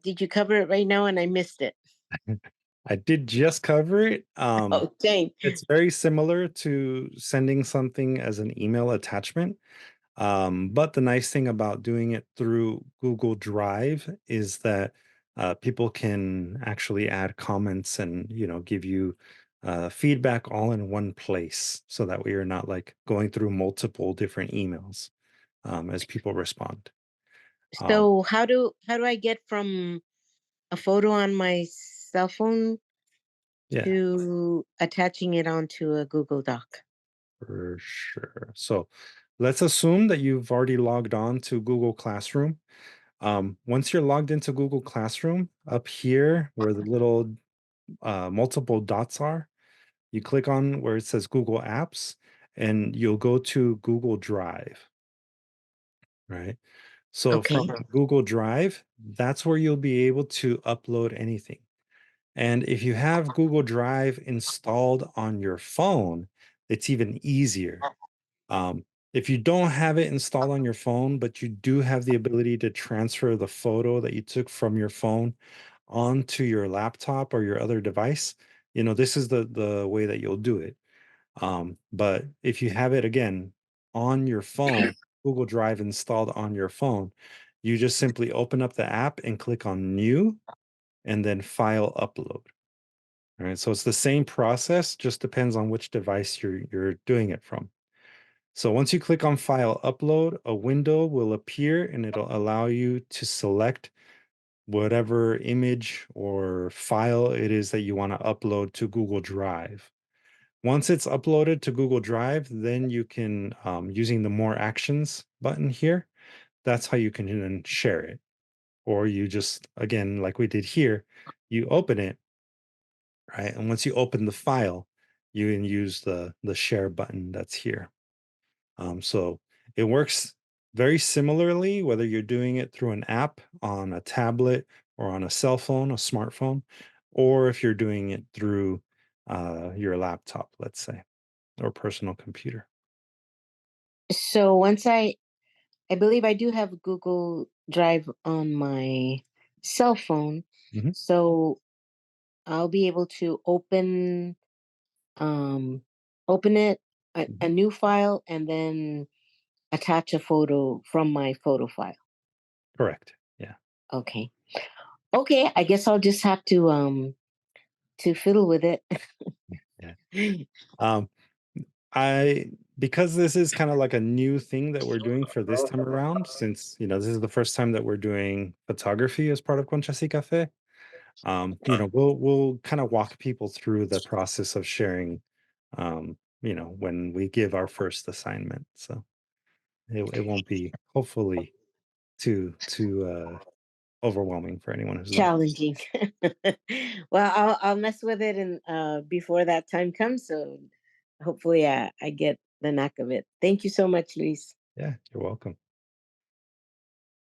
did you cover it right now and I missed it? I did just cover it. Okay. It's very similar to sending something as an email attachment. But the nice thing about doing it through Google Drive is that people can actually add comments and give you feedback all in one place, so that way you're not like going through multiple different emails as people respond. Um, So how do I get from a photo on my cell phone yeah, to attaching it onto a Google Doc? for sure. So let's assume that you've already logged on to Google Classroom. Once you're logged into Google Classroom, up here where the little multiple dots are, you click on where it says Google Apps, and you'll go to Google Drive, right? So from Okay. Google Drive, that's where you'll be able to upload anything. And if you have Google Drive installed on your phone, it's even easier. Um, if you don't have it installed on your phone, but you do have the ability to transfer the photo that you took from your phone onto your laptop or your other device, this is the way that you'll do it. But if you have it again on your phone, Google Drive installed on your phone, you just simply open up the app and click on New and then File Upload. All right, so it's the same process, just depends on which device you're doing it from. So once you click on File Upload, a window will appear and it'll allow you to select whatever image or file it is that you want to upload to Google Drive. Once it's uploaded to Google Drive, then you can, using the More Actions button here, that's how you can then share it. Or you just, again, like we did here, you open it, right? And once you open the file, you can use the share button that's here. So it works very similarly, whether you're doing it through an app on a tablet or on a cell phone, a smartphone, or if you're doing it through your laptop, let's say, or personal computer. So once I believe I do have Google Drive on my cell phone, Mhm, so I'll be able to um open it, a mhm. new file, and then attach a photo from my photo file. Correct. Yeah. Okay. Okay, I guess I'll just have to fiddle with it. Yeah. Um, I because this is kind of like a new thing that we're doing for this time around, since this is the first time that we're doing photography as part of Conchas y Café. We'll kind of walk people through the process of sharing, when we give our first assignment. So it won't be hopefully too overwhelming for anyone who's not. Challenging. Well, I'll mess with it and before that time comes, so hopefully I get the knack of it. Thank you so much, Luis. Yeah, you're welcome.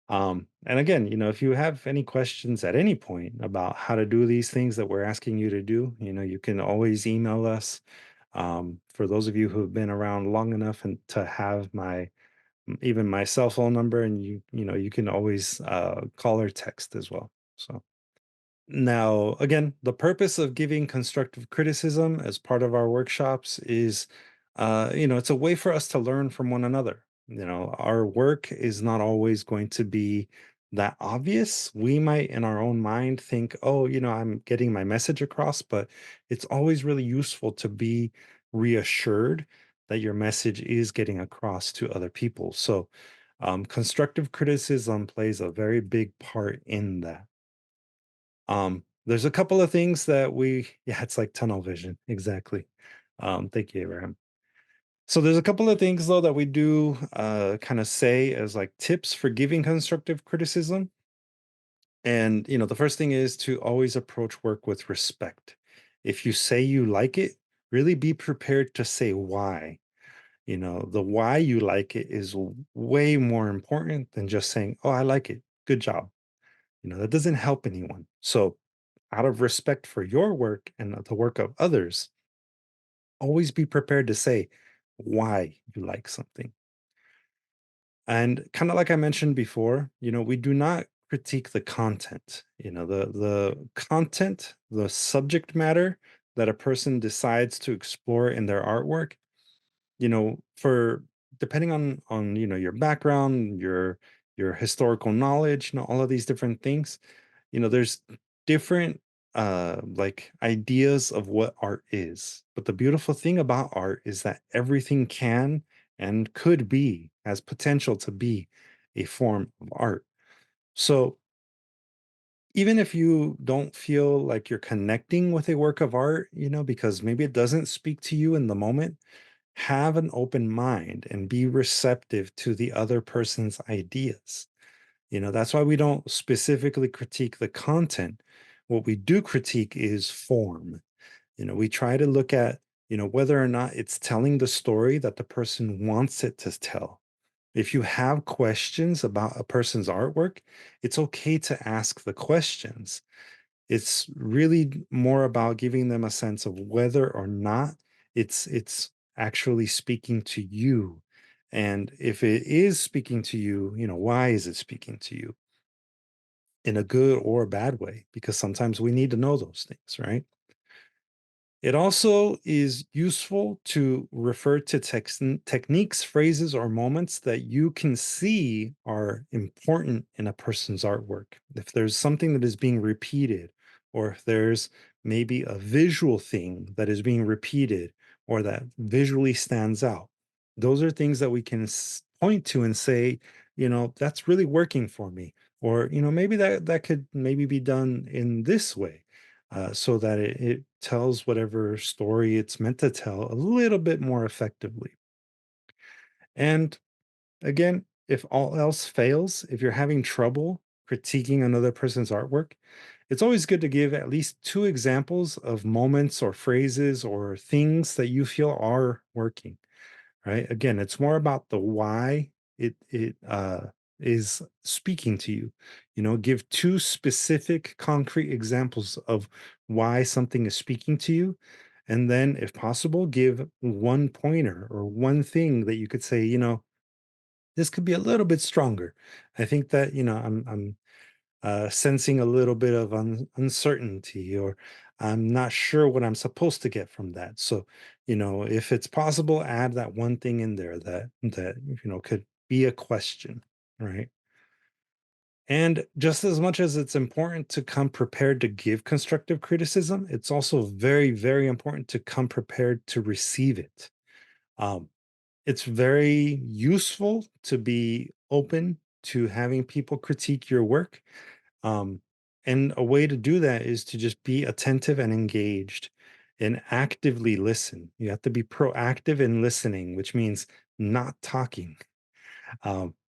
And again, if you have any questions at any point about how to do these things that we're asking you to do, you can always email us. For those of you who have been around long enough and to have even my cell phone number, and you can always call or text as well. So now, again, the purpose of giving constructive criticism as part of our workshops is, it's a way for us to learn from one another. Our work is not always going to be that obvious. We might, in our own mind, think, oh, I'm getting my message across, but it's always really useful to be reassured that your message is getting across to other people. So, constructive criticism plays a very big part in that. There's a couple of things that yeah, it's like tunnel vision. Exactly. Thank you, Abraham. So there's a couple of things though that we do kind of say as like tips for giving constructive criticism. And the first thing is to always approach work with respect. If you say you like it, really be prepared to say why. The why you like it is way more important than just saying, "Oh, I like it. Good job." That doesn't help anyone. So out of respect for your work and the work of others, always be prepared to say why you like something. And kind of like I mentioned before, we do not critique the content. The content, the subject matter that a person decides to explore in their artwork, for depending on your background, your historical knowledge, all of these different things, there's different like ideas of what art is. But the beautiful thing about art is that everything can and could be, has potential to be a form of art. So even if you don't feel like you're connecting with a work of art, because maybe it doesn't speak to you in the moment, have an open mind and be receptive to the other person's ideas. That's why we don't specifically critique the content. What we do critique is form. We try to look at, whether or not it's telling the story that the person wants it to tell. If you have questions about a person's artwork, it's okay to ask the questions. It's really more about giving them a sense of whether or not it's actually speaking to you. And if it is speaking to you, why is it speaking to you in a good or a bad way? Because sometimes we need to know those things, right? It also is useful to refer to techniques, phrases, or moments that you can see are important in a person's artwork. If there's something that is being repeated, or if there's maybe a visual thing that is being repeated or that visually stands out, those are things that we can point to and say, that's really working for me. Or, maybe that could maybe be done in this way, so that it tells whatever story it's meant to tell a little bit more effectively. And again, if all else fails, if you're having trouble critiquing another person's artwork, it's always good to give at least two examples of moments or phrases or things that you feel are working, right? Again, it's more about the why it is speaking to you. Give two specific, concrete examples of why something is speaking to you, and then, if possible, give one pointer or one thing that you could say. This could be a little bit stronger. I think that I'm sensing a little bit of uncertainty, or I'm not sure what I'm supposed to get from that. So, if it's possible, add that one thing in there that could be a question, right? And just as much as it's important to come prepared to give constructive criticism, it's also very, very important to come prepared to receive it. Um, it's very useful to be open to having people critique your work, um, and a way to do that is to just be attentive and engaged and actively listen. You have to be proactive in listening, which means not talking.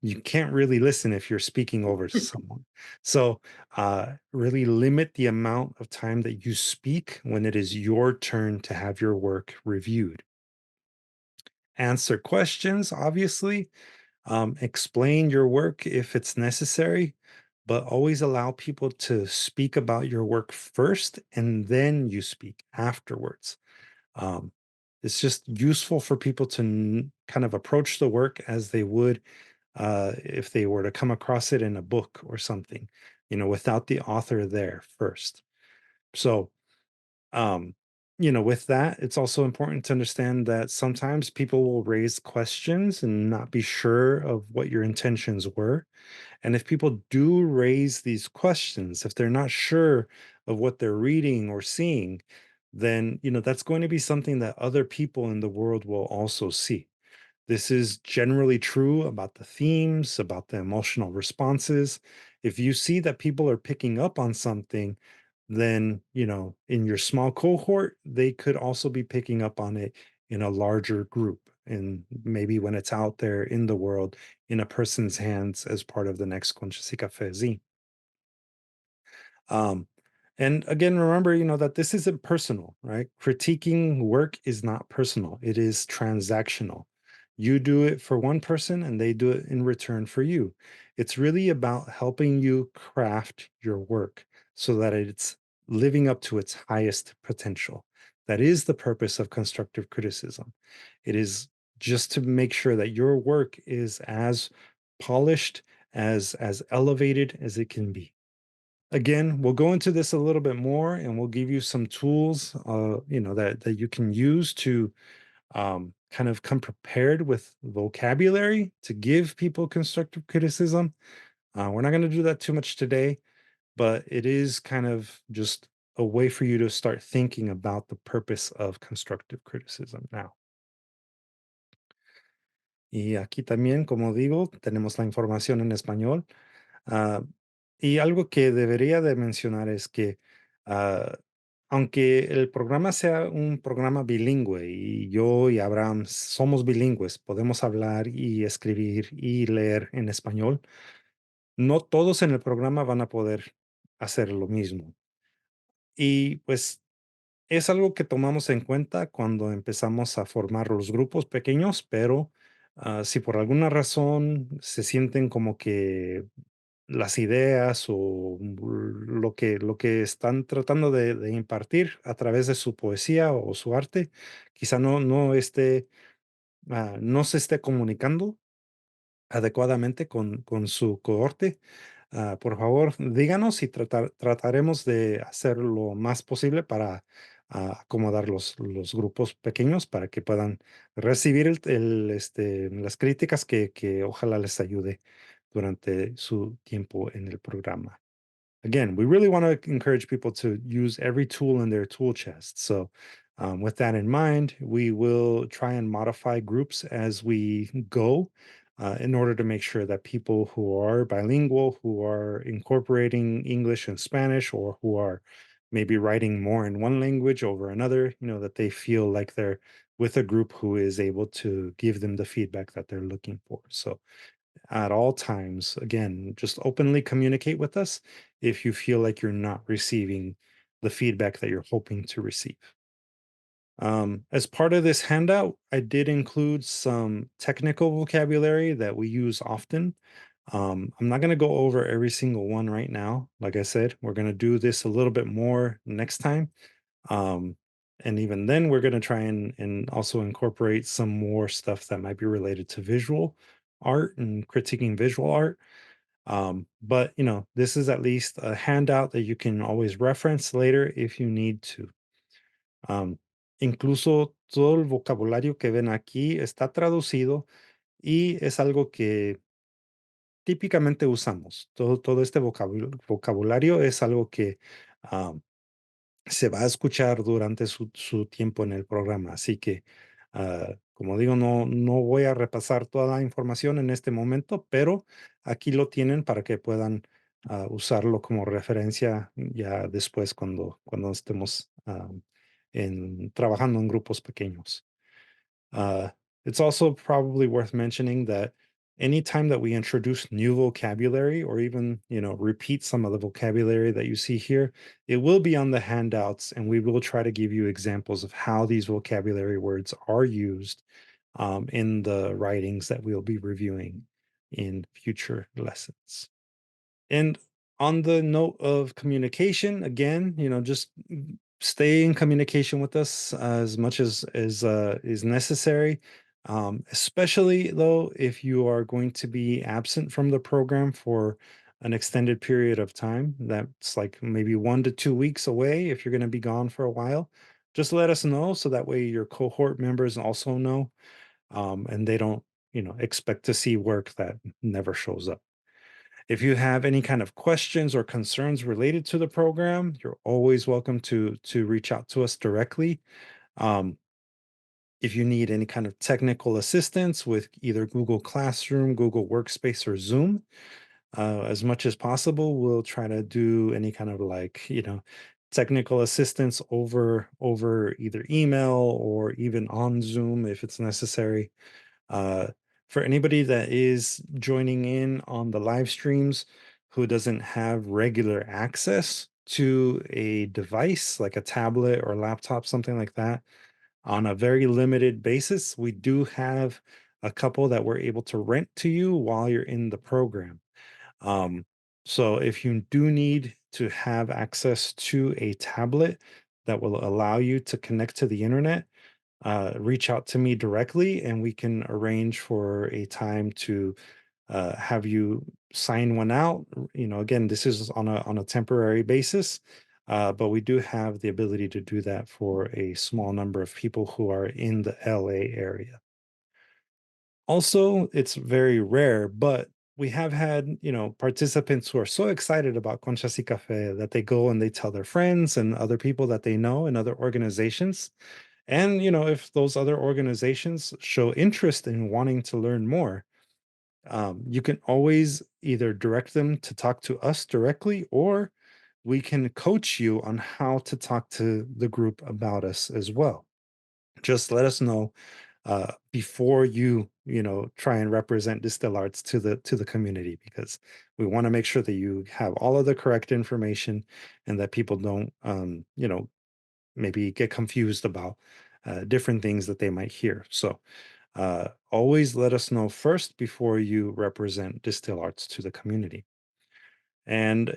You can't really listen if you're speaking over to someone. So, really limit the amount of time that you speak when it is your turn to have your work reviewed. Answer questions, obviously, explain your work if it's necessary, but always allow people to speak about your work first and then you speak afterwards. Um, it's just useful for people to kind of approach the work as they would if they were to come across it in a book or something, without the author there first. So, um, with that, it's also important to understand that sometimes people will raise questions and not be sure of what your intentions were. And if people do raise these questions, if they're not sure of what they're reading or seeing, then, that's going to be something that other people in the world will also see. This is generally true about the themes, about the emotional responses. If you see that people are picking up on something, then, in your small cohort, they could also be picking up on it in a larger group. And maybe when it's out there in the world, in a person's hands as part of the next Conchas y Café zine. Um, and again, remember, that this isn't personal, right? Critiquing work is not personal, it is transactional. You do it for one person and they do it in return for you. It's really about helping you craft your work so that it's living up to its highest potential. That is the purpose of constructive criticism. It is just to make sure that your work is as polished, as elevated as it can be. Again, we'll go into this a little bit more, and we'll give you some tools, that you can use to kind of come prepared with vocabulary to give people constructive criticism. We're not going to do that too much today, but it is kind of just a way for you to start thinking about the purpose of constructive criticism now. Y aquí también, como digo, tenemos la información en español. Ah, y algo que debería de mencionar es que, ah, aunque el programa sea un programa bilingüe y yo y Abraham somos bilingües, podemos hablar y escribir y leer en español, no todos en el programa van a poder hacer lo mismo. Y pues es algo que tomamos en cuenta cuando empezamos a formar los grupos pequeños, pero si por alguna razón se sienten como que las ideas o lo que están tratando de impartir a través de su poesía o su arte, quizá no se esté comunicando adecuadamente con su cohorte, por favor, díganos y trataremos de hacer lo más posible para acomodar los grupos pequeños para que puedan recibir las críticas que ojalá les ayude durante su tiempo en el programa. Again, we really want to encourage people to use every tool in their tool chest. So, with that in mind, we will try and modify groups as we go in order to make sure that people who are bilingual, who are incorporating English and Spanish, or who are maybe writing more in one language over another, that they feel like they're with a group who is able to give them the feedback that they're looking for. So, at all times, again, just openly communicate with us if you feel like you're not receiving the feedback that you're hoping to receive. As part of this handout, I did include some technical vocabulary that we use often. I'm not going to go over every single one right now. Like I said, we're going to do this a little bit more next time. Um, and even then, we're going to try and also incorporate some more stuff that might be related to visual art and critiquing visual art. But this is at least a handout that you can always reference later if you need to. Um, Incluso todo el vocabulario que ven aquí está traducido y es algo que típicamente usamos. Todo este vocabulario es algo que se va a escuchar durante su tiempo en el programa. Así que, como digo, no voy a repasar toda la información en este momento, pero aquí lo tienen para que puedan usarlo como referencia ya después cuando estemos trabajando en grupos pequeños. Uh, it's also probably worth mentioning that anytime that we introduce new vocabulary or even, repeat some of the vocabulary that you see here, it will be on the handouts and we will try to give you examples of how these vocabulary words are used in the writings that we'll be reviewing in future lessons. And on the note of communication, again, just stay in communication with us as much as is necessary. Especially though, if you are going to be absent from the program for an extended period of time, that's like maybe 1 to 2 weeks away. If you're going to be gone for a while, just let us know so that way your cohort members also know, and they don't, expect to see work that never shows up. If you have any kind of questions or concerns related to the program, you're always welcome to reach out to us directly. Um, if you need any kind of technical assistance with either Google Classroom, Google Workspace, or Zoom, as much as possible, we'll try to do any kind of technical assistance over either email or even on Zoom if it's necessary. Uh, for anybody that is joining in on the live streams who doesn't have regular access to a device like a tablet or laptop, something like that, on a very limited basis, we do have a couple that we're able to rent to you while you're in the program. Um, so if you do need to have access to a tablet that will allow you to connect to the internet, reach out to me directly, and we can arrange for a time to have you sign one out. Again, this is on a temporary basis, but we do have the ability to do that for a small number of people who are in the LA area. Also, it's very rare, but we have had, participants who are so excited about Conchas y Café that they go and they tell their friends and other people that they know in other organizations. And, if those other organizations show interest in wanting to learn more, you can always either direct them to talk to us directly, or we can coach you on how to talk to the group about us as well. Just let us know before try and represent Distill Arts to the community, because we want to make sure that you have all of the correct information and that people don't maybe get confused about different things that they might hear. So always let us know first before you represent Distill Arts to the community. And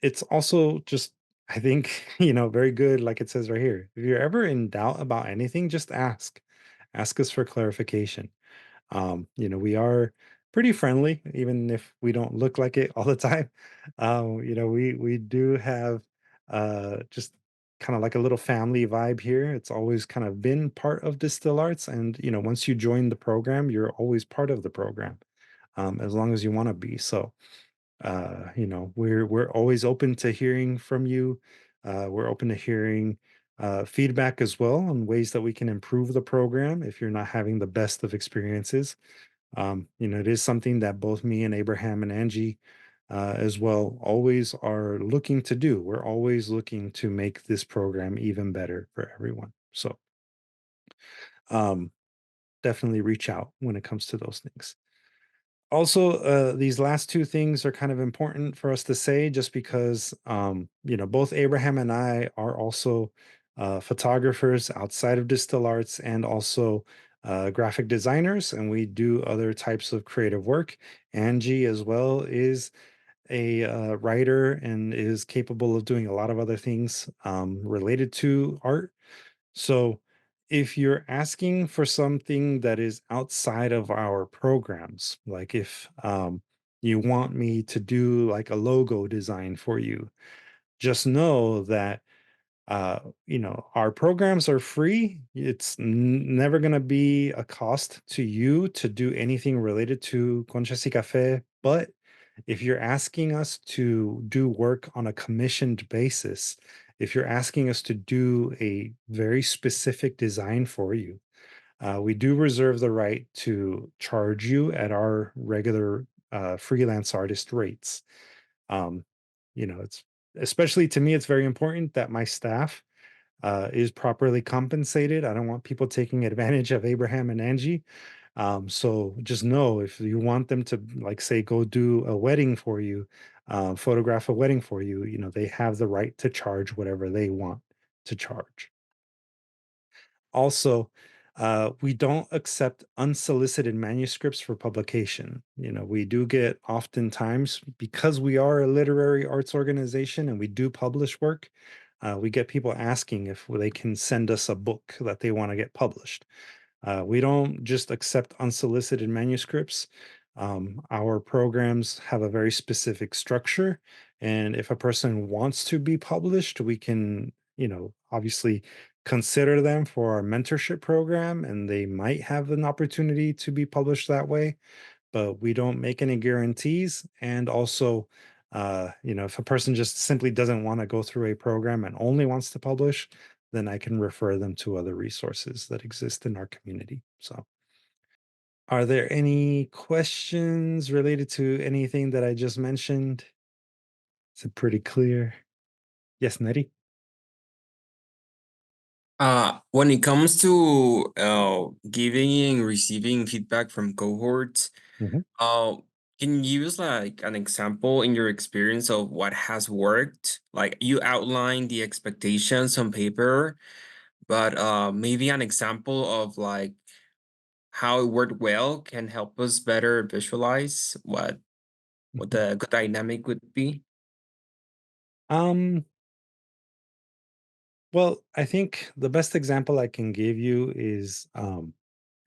it's also just, I think, very good, like it says right here. If you're ever in doubt about anything, just ask. Ask us for clarification. We are pretty friendly, even if we don't look like it all the time. We do have just kind of like a little family vibe here. It's always kind of been part of Distill Arts, and once you join the program, you're always part of the program, as long as you want to be. So we're always open to hearing from you. We're open to hearing feedback as well on ways that we can improve the program if you're not having the best of experiences. It is something that both me and Abraham and Angie as well always are looking to do. We're always looking to make this program even better for everyone. So um, definitely reach out when it comes to those things. Also, these last two things are kind of important for us to say, just because both Abraham and I are also photographers outside of Distill Arts, and also graphic designers, and we do other types of creative work. Angie as well is a writer and is capable of doing a lot of other things related to art. So if you're asking for something that is outside of our programs, like if you want me to do like a logo design for you, just know that our programs are free. It's never going to be a cost to you to do anything related to Conchas y Café. But if you're asking us to do work on a commissioned basis, if you're asking us to do a very specific design for you, we do reserve the right to charge you at our regular freelance artist rates. Um, it's especially to me, it's very important that my staff is properly compensated. I don't want people taking advantage of Abraham and Angie. So just know, if you want them to, like, say, go do a wedding for you, photograph a wedding for you, they have the right to charge whatever they want to charge. Also, we don't accept unsolicited manuscripts for publication. We do get, oftentimes, because we are a literary arts organization and we do publish work, we get people asking if they can send us a book that they want to get published. We don't just accept unsolicited manuscripts. Our programs have a very specific structure, and if a person wants to be published, we can, obviously consider them for our mentorship program, and they might have an opportunity to be published that way. But we don't make any guarantees. And also, if a person just simply doesn't want to go through a program and only wants to publish, then I can refer them to other resources that exist in our community. So, are there any questions related to anything that I just mentioned? Is it pretty clear? Yes, Nettie? When it comes to giving and receiving feedback from cohorts, Mhm. uh, can you use like an example in your experience of what has worked? Like, you outline the expectations on paper, but maybe an example of like how it worked well can help us better visualize what Mhm. the good dynamic would be. Um, Well, I think the best example I can give you is, and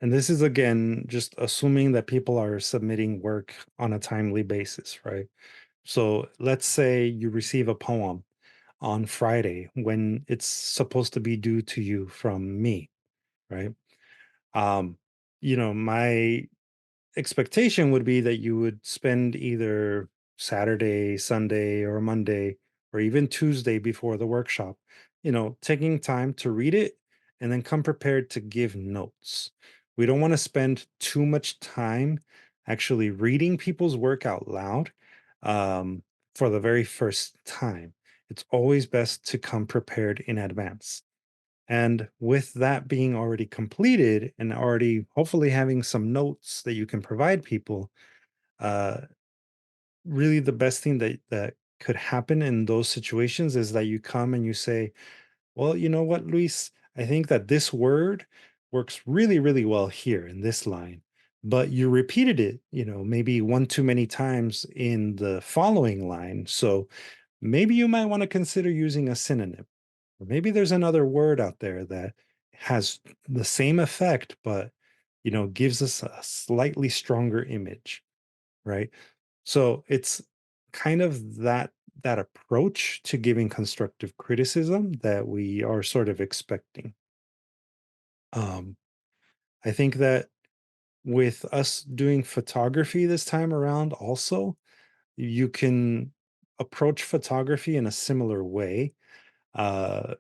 this is again just assuming that people are submitting work on a timely basis, right? So let's say you receive a poem on Friday when it's supposed to be due to you from me, right? Um, my expectation would be that you would spend either Saturday, Sunday, or Monday, or even Tuesday before the workshop, taking time to read it and then come prepared to give notes. We don't want to spend too much time actually reading people's work out loud um, for the very first time. It's always best to come prepared in advance. And with that being already completed and already hopefully having some notes that you can provide people, uh, really the best thing that could happen in those situations is that you come and you say, well, you know what, Luis, I think that this word works really, really well here in this line, but you repeated it, maybe one too many times in the following line. So maybe you might want to consider using a synonym. Or maybe there's another word out there that has the same effect, but gives us a slightly stronger image, right? So it's kind of that approach to giving constructive criticism that we are sort of expecting. Um, I think that with us doing photography this time around, also, you can approach photography in a similar way. Uh,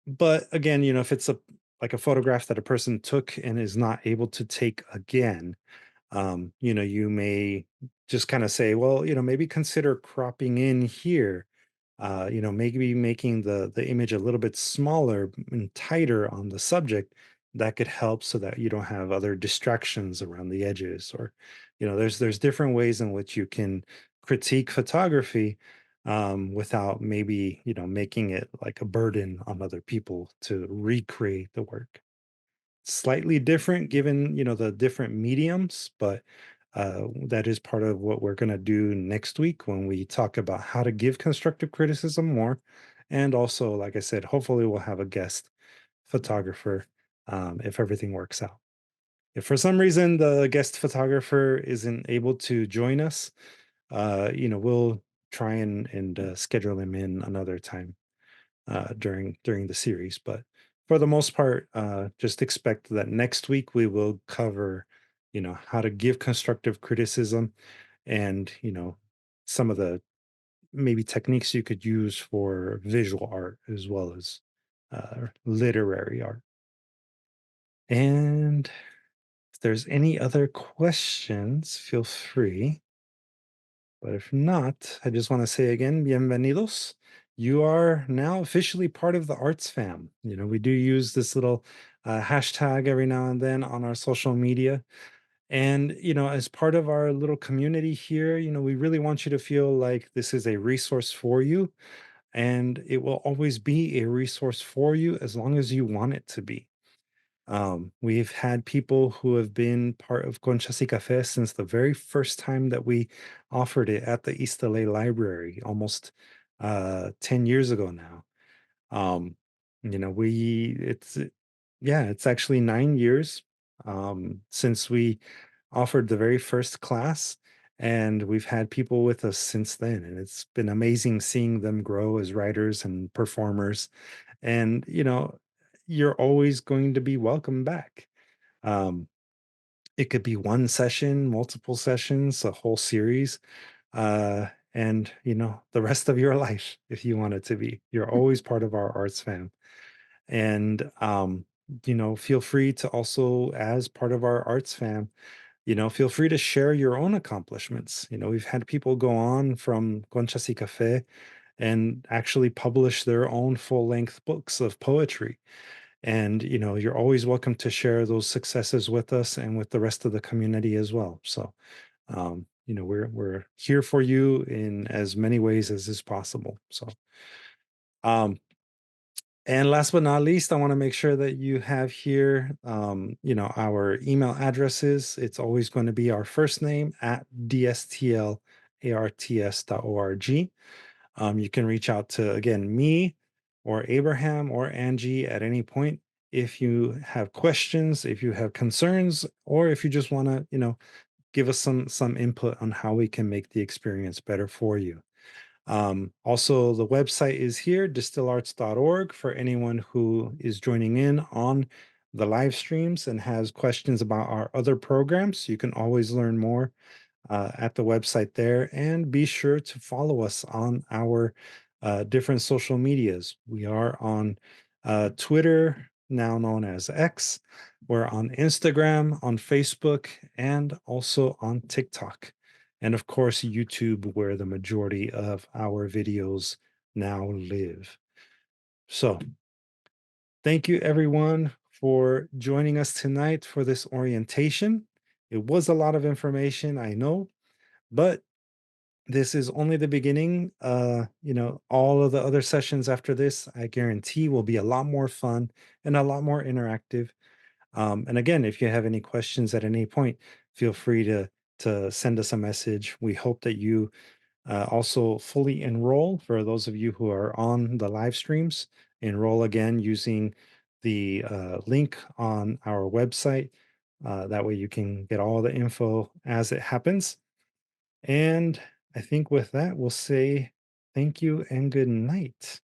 But again, if it's a like a photograph that a person took and is not able to take again, you may just kind of say, well, maybe consider cropping in here. Maybe making the image a little bit smaller and tighter on the subject. That could help so that you don't have other distractions around the edges. Or, there's different ways in which you can critique photography without maybe making it like a burden on other people to recreate the work. Slightly different given the different mediums, but that is part of what we're going to do next week when we talk about how to give constructive criticism more. And also, like I said, hopefully we'll have a guest photographer if everything works out. If for some reason the guest photographer isn't able to join us, we'll try and schedule him in another time during the series. But for the most part, just expect that next week we will cover, how to give constructive criticism and some of the maybe techniques you could use for visual art as well as literary art. And if there's any other questions, feel free. But if not, I just want to say again, bienvenidos. You are now officially part of the Arts Fam. We do use this little hashtag every now and then on our social media. And, as part of our little community here, we really want you to feel like this is a resource for you. And it will always be a resource for you as long as you want it to be. We've had people who have been part of Conchas y Café since the very first time that we offered it at the East LA Library, almost 10 years ago now. Um, yeah, it's actually 9 years since we offered the very first class, and we've had people with us since then. And it's been amazing seeing them grow as writers and performers. And, you're always going to be welcome back. Um, it could be one session, multiple sessions, a whole series, and the rest of your life if you want it to be. You're always part of our arts fam. And feel free to also, as part of our arts fam, feel free to share your own accomplishments. We've had people go on from Conchas y Café and actually publish their own full-length books of poetry. And you're always welcome to share those successes with us and with the rest of the community as well. So we're here for you in as many ways as is possible. So um and last but not least, I want to make sure that you have here our email addresses. It's always going to be our first name at DSTL Arts.org. You can reach out to, again, me or Abraham or Angie at any point if you have questions, if you have concerns, or if you just want to, give us some input on how we can make the experience better for you. Also, the website is here, distillarts.org, for anyone who is joining in on the live streams and has questions about our other programs. You can always learn more at the website there, and be sure to follow us on our different social medias. We are on Twitter, now known as X. We're on Instagram, on Facebook, and also on TikTok. And of course, YouTube, where the majority of our videos now live. So, thank you everyone for joining us tonight for this orientation. It was a lot of information, I know, but this is only the beginning. All of the other sessions after this, I guarantee, will be a lot more fun and a lot more interactive. And again, if you have any questions at any point, feel free to send us a message. We hope that you also fully enroll. For those of you who are on the live streams, enroll again using the link on our website. That way you can get all the info as it happens. And I think with that, we'll say thank you and good night.